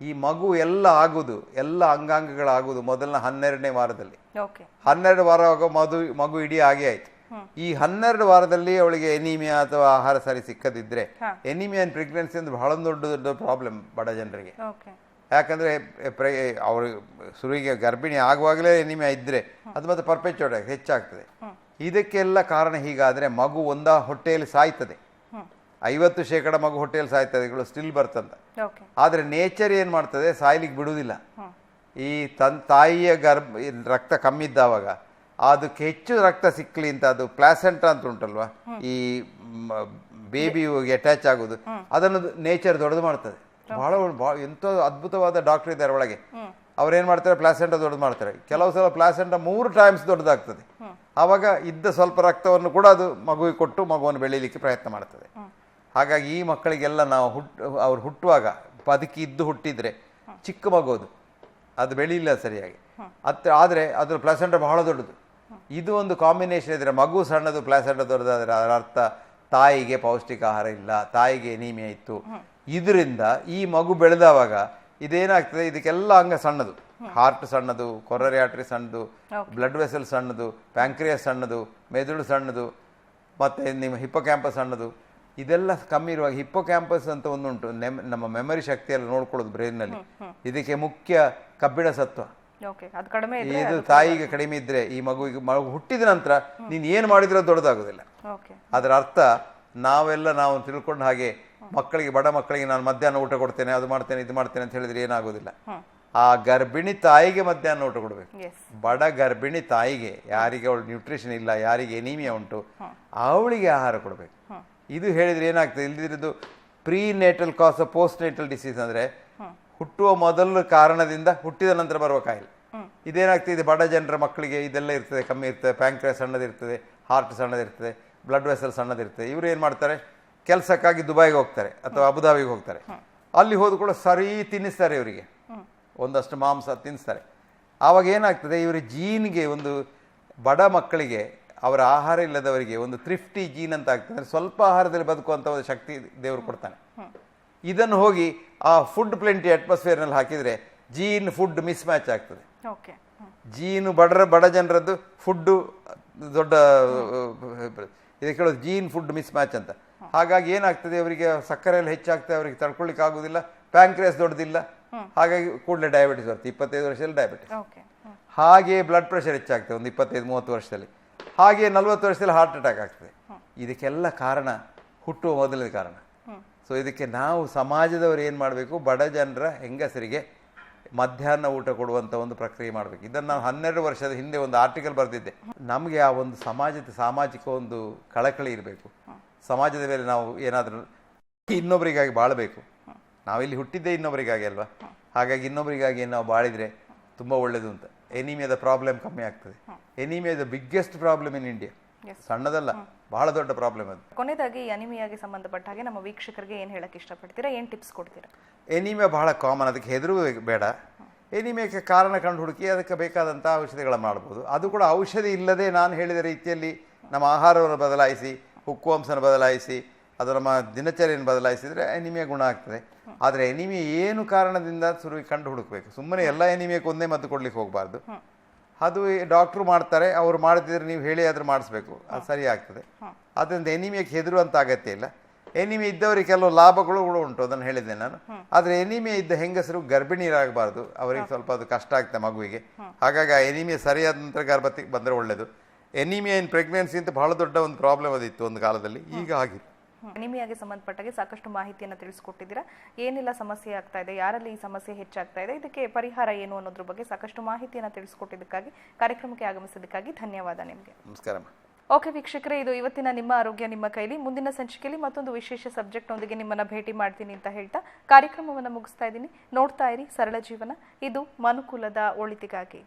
ಈ ಮಗು ಎಲ್ಲ ಆಗುವುದು, ಎಲ್ಲ ಅಂಗಾಂಗಗಳಾಗುವುದು ಮೊದಲನ 12ನೇ ವಾರದಲ್ಲಿ. 12 ವಾರ ಆಗೋ ಮಗು ಇಡೀ ಆಗೇ ಆಯ್ತು. ಈ 12 ವಾರದಲ್ಲಿ ಅವಳಿಗೆ ಎನಿಮಿಯಾ ಅಥವಾ ಆಹಾರ ಸರಿ ಸಿಕ್ಕದಿದ್ದರೆ, ಎನಿಮಿಯಾ ಇನ್ ಪ್ರೆಗ್ನೆನ್ಸಿ ಅಂದ್ರೆ ಬಹಳ ದೊಡ್ಡ ಪ್ರಾಬ್ಲಮ್ ಬಡ ಜನರಿಗೆ. ಯಾಕಂದರೆ ಅವರು ಶುರುವಿಗೆ ಗರ್ಭಿಣಿ ಆಗುವಾಗಲೇ ಎನಿಮಿಯಾ ಇದ್ದರೆ ಅದು ಮತ್ತೆ ಪರ್ಪೆಚುಯೇಟ್ ಆಗಿ ಹೆಚ್ಚಾಗ್ತದೆ. ಇದಕ್ಕೆಲ್ಲ ಕಾರಣ ಹೀಗಾದರೆ ಮಗು ಒಂದಾ ಹೊಟ್ಟೆಯಲ್ಲಿ ಸಾಯ್ತದೆ. 50% ಮಗು ಹೊಟ್ಟೆಯಲ್ಲಿ ಸಾಯ್ತದೆ, ಸ್ಟಿಲ್ ಬರ್ತಂತ. ಆದರೆ ನೇಚರ್ ಏನು ಮಾಡ್ತದೆ, ಸಾಯ್ಲಿಕ್ಕೆ ಬಿಡುವುದಿಲ್ಲ. ಈ ತಾಯಿಯ ರಕ್ತ ಕಮ್ಮಿ ಇದ್ದಾವಾಗ ಅದಕ್ಕೆ ಹೆಚ್ಚು ರಕ್ತ ಸಿಕ್ಕಲಿ ಅಂತ ಅದು ಪ್ಲಾಸೆಂಟಾ ಅಂತ ಉಂಟಲ್ವಾ, ಈ ಬೇಬಿಗೆ ಅಟ್ಯಾಚ್ ಆಗೋದು, ಅದನ್ನು ನೇಚರ್ ದೊಡ್ಡದು ಮಾಡ್ತದೆ. ಬಹಳ ಎಂಥ ಅದ್ಭುತವಾದ ಡಾಕ್ಟರ್ ಇದ್ದಾರೆ ಒಳಗೆ. ಅವ್ರೇನು ಮಾಡ್ತಾರೆ, ಪ್ಲಾಸೆಂಟಾ ದೊಡ್ಡದು ಮಾಡ್ತಾರೆ. ಕೆಲವು ಸಲ ಪ್ಲಾಸೆಂಟಾ 3 ಟೈಮ್ಸ್ ದೊಡ್ಡದಾಗ್ತದೆ. ಆವಾಗ ಇದ್ದ ಸ್ವಲ್ಪ ರಕ್ತವನ್ನು ಕೂಡ ಅದು ಮಗುವಿಗೆ ಕೊಟ್ಟು ಮಗುವನ್ನು ಬೆಳೀಲಿಕ್ಕೆ ಪ್ರಯತ್ನ ಮಾಡ್ತದೆ. ಹಾಗಾಗಿ ಈ ಮಕ್ಕಳಿಗೆಲ್ಲ ನಾವು ಅವ್ರು ಹುಟ್ಟುವಾಗ ಬದುಕಿ ಹುಟ್ಟಿದರೆ ಚಿಕ್ಕ ಮಗುವುದು ಅದು ಬೆಳೀಲಿಲ್ಲ ಸರಿಯಾಗಿ. ಆದರೆ ಅದ್ರ ಪ್ಲಾಸೆಂಟಾ ಬಹಳ ದೊಡ್ಡದು. ಇದು ಒಂದು ಕಾಂಬಿನೇಷನ್ ಇದ್ದರೆ, ಮಗು ಸಣ್ಣದು ಪ್ಲಾಸೆಂಟಾ ದೊಡ್ಡದಾದರೆ ಅದರ ಅರ್ಥ ತಾಯಿಗೆ ಪೌಷ್ಟಿಕ ಆಹಾರ ಇಲ್ಲ, ತಾಯಿಗೆ ಎನಿಮಿಯಾ ಇತ್ತು. ಇದರಿಂದ ಈ ಮಗು ಬೆಳೆದವಾಗ ಇದೇನಾಗ್ತದೆ, ಇದಕ್ಕೆಲ್ಲ ಅಂಗ ಸಣ್ಣದು, ಹಾರ್ಟ್ ಸಣ್ಣದು, ಕೊರರಿ ಆರ್ಟರಿ ಸಣ್ಣದು, ಬ್ಲಡ್ ವೆಸಲ್ ಸಣ್ಣದು, ಪ್ಯಾಂಕ್ರಿಯಸ್ ಸಣ್ಣದು, ಮೆದುಳು ಸಣ್ಣದು, ಮತ್ತು ನಿಮ್ಮ ಹಿಪ್ಪೋಕ್ಯಾಂಪಸ್ ಸಣ್ಣದು. ಇದೆಲ್ಲ ಕಮ್ಮಿ ಇರುವಾಗ ಹಿಪ್ಪೋಕ್ಯಾಂಪಸ್ ಅಂತ ಒಂದುಂಟು, ನಮ್ಮ ಮೆಮರಿ ಶಕ್ತಿಯಲ್ಲಿ ನೋಡ್ಕೊಳ್ಳೋದು ಬ್ರೈನ್ನಲ್ಲಿ. ಇದಕ್ಕೆ ಮುಖ್ಯ ಕಬ್ಬಿಣ ಸತ್ವ. ಇದು ತಾಯಿಗೆ ಕಡಿಮೆ ಇದ್ರೆ ಈ ಮಗು ಹುಟ್ಟಿದ ನಂತರ ನೀನು ಏನು ಮಾಡಿದ್ರೂ ದೊಡ್ಡದಾಗೋದಿಲ್ಲ. ಅದರ ಅರ್ಥ ನಾವು ತಿಳ್ಕೊಂಡ ಹಾಗೆ ಮಕ್ಕಳಿಗೆ, ಬಡ ಮಕ್ಕಳಿಗೆ ನಾನು ಮಧ್ಯಾಹ್ನ ಊಟ ಕೊಡ್ತೇನೆ, ಅದು ಮಾಡ್ತೇನೆ, ಇದು ಮಾಡ್ತೇನೆ ಅಂತ ಹೇಳಿದ್ರೆ ಏನಾಗೋದಿಲ್ಲ. ಆ ಗರ್ಭಿಣಿ ತಾಯಿಗೆ ಮಧ್ಯಾಹ್ನ ಊಟ ಕೊಡಬೇಕು. ಬಡ ಗರ್ಭಿಣಿ ತಾಯಿಗೆ, ಯಾರಿಗೆ ಅವಳು ನ್ಯೂಟ್ರಿಷನ್ ಇಲ್ಲ, ಯಾರಿಗೆ ಎನಿಮಿಯಾ ಉಂಟು, ಅವಳಿಗೆ ಆಹಾರ ಕೊಡಬೇಕು. ಇದು ಹೇಳಿದ್ರೆ ಏನಾಗ್ತದೆ, ಇಲ್ದಿರೋದು ಪ್ರೀ ನೇಟಲ್ ಕಾಸ್ ಪೋಸ್ಟ್ ನೇಟಲ್ ಡಿಸೀಸ್ ಅಂದರೆ ಹುಟ್ಟುವ ಮೊದಲ ಕಾರಣದಿಂದ ಹುಟ್ಟಿದ ನಂತರ ಬರುವ ಕಾಯಿಲೆ. ಇದೇನಾಗ್ತದೆ, ಬಡ ಜನರ ಮಕ್ಕಳಿಗೆ ಇದೆಲ್ಲ ಇರ್ತದೆ, ಕಮ್ಮಿ ಇರ್ತದೆ, ಪ್ಯಾಂಕ್ರಿಯಾಸ್ ಸಣ್ಣದಿರ್ತದೆ, ಹಾರ್ಟ್ ಸಣ್ಣದಿರ್ತದೆ, ಬ್ಲಡ್ ವೆಸಲ್ ಸಣ್ಣದಿರ್ತದೆ. ಇವರು ಏನು ಮಾಡ್ತಾರೆ, ಕೆಲಸಕ್ಕಾಗಿ ದುಬೈಗೆ ಹೋಗ್ತಾರೆ ಅಥವಾ ಅಬುದಾಬಿಗೆ ಹೋಗ್ತಾರೆ. ಅಲ್ಲಿ ಹೋದ ಕೂಡ ಸರಿ ತಿನ್ನಿಸ್ತಾರೆ, ಇವರಿಗೆ ಒಂದಷ್ಟು ಮಾಂಸ ತಿನ್ನಿಸ್ತಾರೆ. ಆವಾಗ ಏನಾಗ್ತದೆ, ಇವರ ಜೀನ್ಗೆ, ಒಂದು ಬಡ ಮಕ್ಕಳಿಗೆ, ಅವರ ಆಹಾರ ಇಲ್ಲದವರಿಗೆ ಒಂದು ಥ್ರಿಫ್ಟಿ ಜೀನ್ ಅಂತ ಆಗ್ತದೆ. ಅಂದರೆ ಸ್ವಲ್ಪ ಆಹಾರದಲ್ಲಿ ಬದುಕುವಂಥ ಒಂದು ಶಕ್ತಿ ದೇವರು ಕೊಡ್ತಾನೆ. ಇದನ್ನು ಹೋಗಿ ಆ ಫುಡ್ ಪ್ಲೆಂಟಿ ಅಟ್ಮಾಸ್ಫಿಯರ್ನಲ್ಲಿ ಹಾಕಿದರೆ ಜೀನ್ ಫುಡ್ ಮಿಸ್ ಮ್ಯಾಚ್ ಆಗ್ತದೆ. ಜೀನು ಬಡ ಜನರದ್ದು, ಫುಡ್ಡು ದೊಡ್ಡ ಇದಕ್ಕೆ ಹೇಳೋದು ಜೀನ್ ಫುಡ್ ಮಿಸ್ ಮ್ಯಾಚ್ ಅಂತ. ಹಾಗಾಗಿ ಏನಾಗ್ತದೆ, ಅವರಿಗೆ ಸಕ್ಕರೆಯಲ್ಲಿ ಹೆಚ್ಚಾಗ್ತದೆ, ಅವರಿಗೆ ತಡ್ಕೊಳ್ಳಿಕ್ಕೆ ಆಗೋದಿಲ್ಲ, ಪ್ಯಾಂಕ್ರಿಯಾಸ್ ದೊಡ್ಡದಿಲ್ಲ, ಹಾಗಾಗಿ ಕೂಡಲೇ ಡಯಾಬಿಟಿಸ್ ಬರುತ್ತೆ. 25 ವರ್ಷದಲ್ಲಿ ಡಯಾಬಿಟಿಸ್, ಹಾಗೆ ಬ್ಲಡ್ ಪ್ರೆಷರ್ ಹೆಚ್ಚಾಗ್ತದೆ ಒಂದು 25-30 ವರ್ಷದಲ್ಲಿ, ಹಾಗೆ 40 ವರ್ಷದಲ್ಲಿ ಹಾರ್ಟ್ ಅಟ್ಯಾಕ್ ಆಗ್ತದೆ. ಇದಕ್ಕೆಲ್ಲ ಕಾರಣ ಹುಟ್ಟುವ ಮೊದಲನೇ ಕಾರಣ. ಸೊ ಇದಕ್ಕೆ ನಾವು ಸಮಾಜದವರು ಏನು ಮಾಡಬೇಕು, ಬಡ ಜನರ ಹೆಂಗಸರಿಗೆ ಮಧ್ಯಾಹ್ನ ಊಟ ಕೊಡುವಂಥ ಒಂದು ಪ್ರಕ್ರಿಯೆ ಮಾಡಬೇಕು. ಇದನ್ನು ನಾನು 12 ವರ್ಷದ ಹಿಂದೆ ಒಂದು ಆರ್ಟಿಕಲ್ ಬರೆದಿದ್ದೆ. ನಮಗೆ ಆ ಒಂದು ಸಾಮಾಜಿಕ ಒಂದು ಕಳಕಳಿ ಇರಬೇಕು. ಸಮಾಜದ ಮೇಲೆ ನಾವು ಏನಾದರೂ ಇನ್ನೊಬ್ಬರಿಗಾಗಿ ಬಾಳಬೇಕು. ನಾವಿಲ್ಲಿ ಹುಟ್ಟಿದ್ದೇ ಇನ್ನೊಬ್ಬರಿಗಾಗಿ ಅಲ್ವಾ, ಹಾಗಾಗಿ ಇನ್ನೊಬ್ಬರಿಗಾಗಿ ನಾವು ಬಾಳಿದರೆ ತುಂಬ ಒಳ್ಳೆಯದು ಅಂತ. ಎನಿಮಿಯಾದ ಪ್ರಾಬ್ಲಮ್ ಕಮ್ಮಿ ಆಗ್ತದೆ. Anaemia the biggest problem in India, ಸಣ್ಣದಲ್ಲ, ಬಹಳ ದೊಡ್ಡ ಪ್ರಾಬ್ಲಮ್ ಅದು. ಕೊನೆಯದಾಗಿ ಅನಿಮಿಯಾಗೆ ಸಂಬಂಧಪಟ್ಟ ಹಾಗೆ ನಮ್ಮ ವೀಕ್ಷಕರಿಗೆ ಏನು ಹೇಳಕ್ಕೆ ಇಷ್ಟಪಡ್ತೀರಾ, ಏನು ಟಿಪ್ಸ್ ಕೊಡ್ತೀರಾ? ಎನಿಮಿಯಾ ಬಹಳ ಕಾಮನ್, ಅದಕ್ಕೆ ಹೆದರುವುದು ಬೇಡ. ಎನಿಮಿಯಾಕ್ಕೆ ಕಾರಣ ಕಂಡು ಹುಡುಕಿ ಅದಕ್ಕೆ ಬೇಕಾದಂಥ ಔಷಧಿಗಳನ್ನು ಮಾಡ್ಬೋದು. ಅದು ಕೂಡ ಔಷಧಿ ಇಲ್ಲದೆ ನಾನು ಹೇಳಿದ ರೀತಿಯಲ್ಲಿ ನಮ್ಮ ಆಹಾರವನ್ನು ಬದಲಾಯಿಸಿ, ಉಕ್ಕುವಂಶನ ಬದಲಾಯಿಸಿ, ಅದು ನಮ್ಮ ದಿನಚರಿಯನ್ನು ಬದಲಾಯಿಸಿದರೆ ಎನಿಮಿಯಾ ಗುಣ ಆಗ್ತದೆ. ಆದರೆ ಎನಿಮಿಯಾ ಏನು ಕಾರಣದಿಂದ ಕಂಡು ಹುಡುಕಬೇಕು. ಸುಮ್ಮನೆ ಎಲ್ಲ ಎನಿಮಿಯಾಕ್ಕೆ ಒಂದೇ ಮದ್ದು ಕೊಡ್ಲಿಕ್ಕೆ ಹೋಗಬಾರ್ದು. ಅದು ಡಾಕ್ಟ್ರು ಮಾಡ್ತಾರೆ, ಅವರು ಮಾಡ್ತಿದ್ರೆ ನೀವು ಹೇಳಿ ಆದರೂ ಮಾಡಿಸ್ಬೇಕು, ಅದು ಸರಿ ಆಗ್ತದೆ. ಅದರಿಂದ ಎನಿಮಿಯಾಕ್ಕೆ ಹೆದರುವಂಥ ಅಗತ್ಯ ಇಲ್ಲ. ಎನಿಮಿಯಾ ಇದ್ದವರಿಗೆ ಕೆಲವು ಲಾಭಗಳು ಕೂಡ ಉಂಟು, ಅದನ್ನು ಹೇಳಿದ್ದೆ ನಾನು. ಆದರೆ ಎನಿಮಿಯಾ ಇದ್ದ ಹೆಂಗಸರು ಗರ್ಭಿಣಿಯರಾಗಬಾರ್ದು, ಅವರಿಗೆ ಸ್ವಲ್ಪ ಅದು ಕಷ್ಟ ಆಗ್ತದೆ ಮಗುವಿಗೆ. ಹಾಗಾಗಿ ಆ ಎನಿಮಿಯಾ ಸರಿಯಾದ ನಂತರ ಗರ್ಭಕ್ಕೆ ಬಂದರೆ ಒಳ್ಳೆಯದು. ಎನಿಮಿಯಾ ಇನ್ ಪ್ರೆಗ್ನೆನ್ಸಿ ಅಂತ ಬಹಳ ದೊಡ್ಡ ಒಂದು ಪ್ರಾಬ್ಲಮ್ ಅದಿತ್ತು ಒಂದು ಕಾಲದಲ್ಲಿ, ಈಗ ಆಗಿದೆ. ಅನಿಮಿಯಾಗೆ ಸಂಬಂಧಪಟ್ಟಾಗೆ ಸಾಕಷ್ಟು ಮಾಹಿತಿಯನ್ನು ತಿಳಿಸ್ಕೊಟ್ಟಿದ್ದೀರಾ. ಏನೆಲ್ಲ ಸಮಸ್ಯೆ ಆಗ್ತಾ ಇದೆ, ಯಾರಲ್ಲಿ ಈ ಸಮಸ್ಯೆ ಹೆಚ್ಚಾಗ್ತಾ ಇದೆ, ಇದಕ್ಕೆ ಪರಿಹಾರ ಏನು ಅನ್ನೋದ್ರ ಬಗ್ಗೆ ಸಾಕಷ್ಟು ಮಾಹಿತಿಯನ್ನು ತಿಳಿಸ್ಕೊಟ್ಟಿದ್ದಕ್ಕಾಗಿ, ಕಾರ್ಯಕ್ರಮಕ್ಕೆ ಆಗಮಿಸಿದ್ದಕ್ಕಾಗಿ ಧನ್ಯವಾದ ನಿಮಗೆ. ನಮಸ್ಕಾರ. ಓಕೆ ವೀಕ್ಷಕರೇ, ಇದು ಇವತ್ತಿನ ನಿಮ್ಮ ಆರೋಗ್ಯ ನಿಮ್ಮ ಕೈಲಿ. ಮುಂದಿನ ಸಂಚಿಕೆಯಲ್ಲಿ ಮತ್ತೊಂದು ವಿಶೇಷ ಸಬ್ಜೆಕ್ಟ್ನೊಂದಿಗೆ ನಿಮ್ಮನ್ನು ಭೇಟಿ ಮಾಡ್ತೀನಿ ಅಂತ ಹೇಳ್ತಾ ಕಾರ್ಯಕ್ರಮವನ್ನು ಮುಗಿಸ್ತಾ ಇದ್ದೀನಿ. ನೋಡ್ತಾ ಇರಿ ಸರಳ ಜೀವನ, ಇದು ಮನುಕುಲದ ಒಳಿತಿಗಾಗಿ.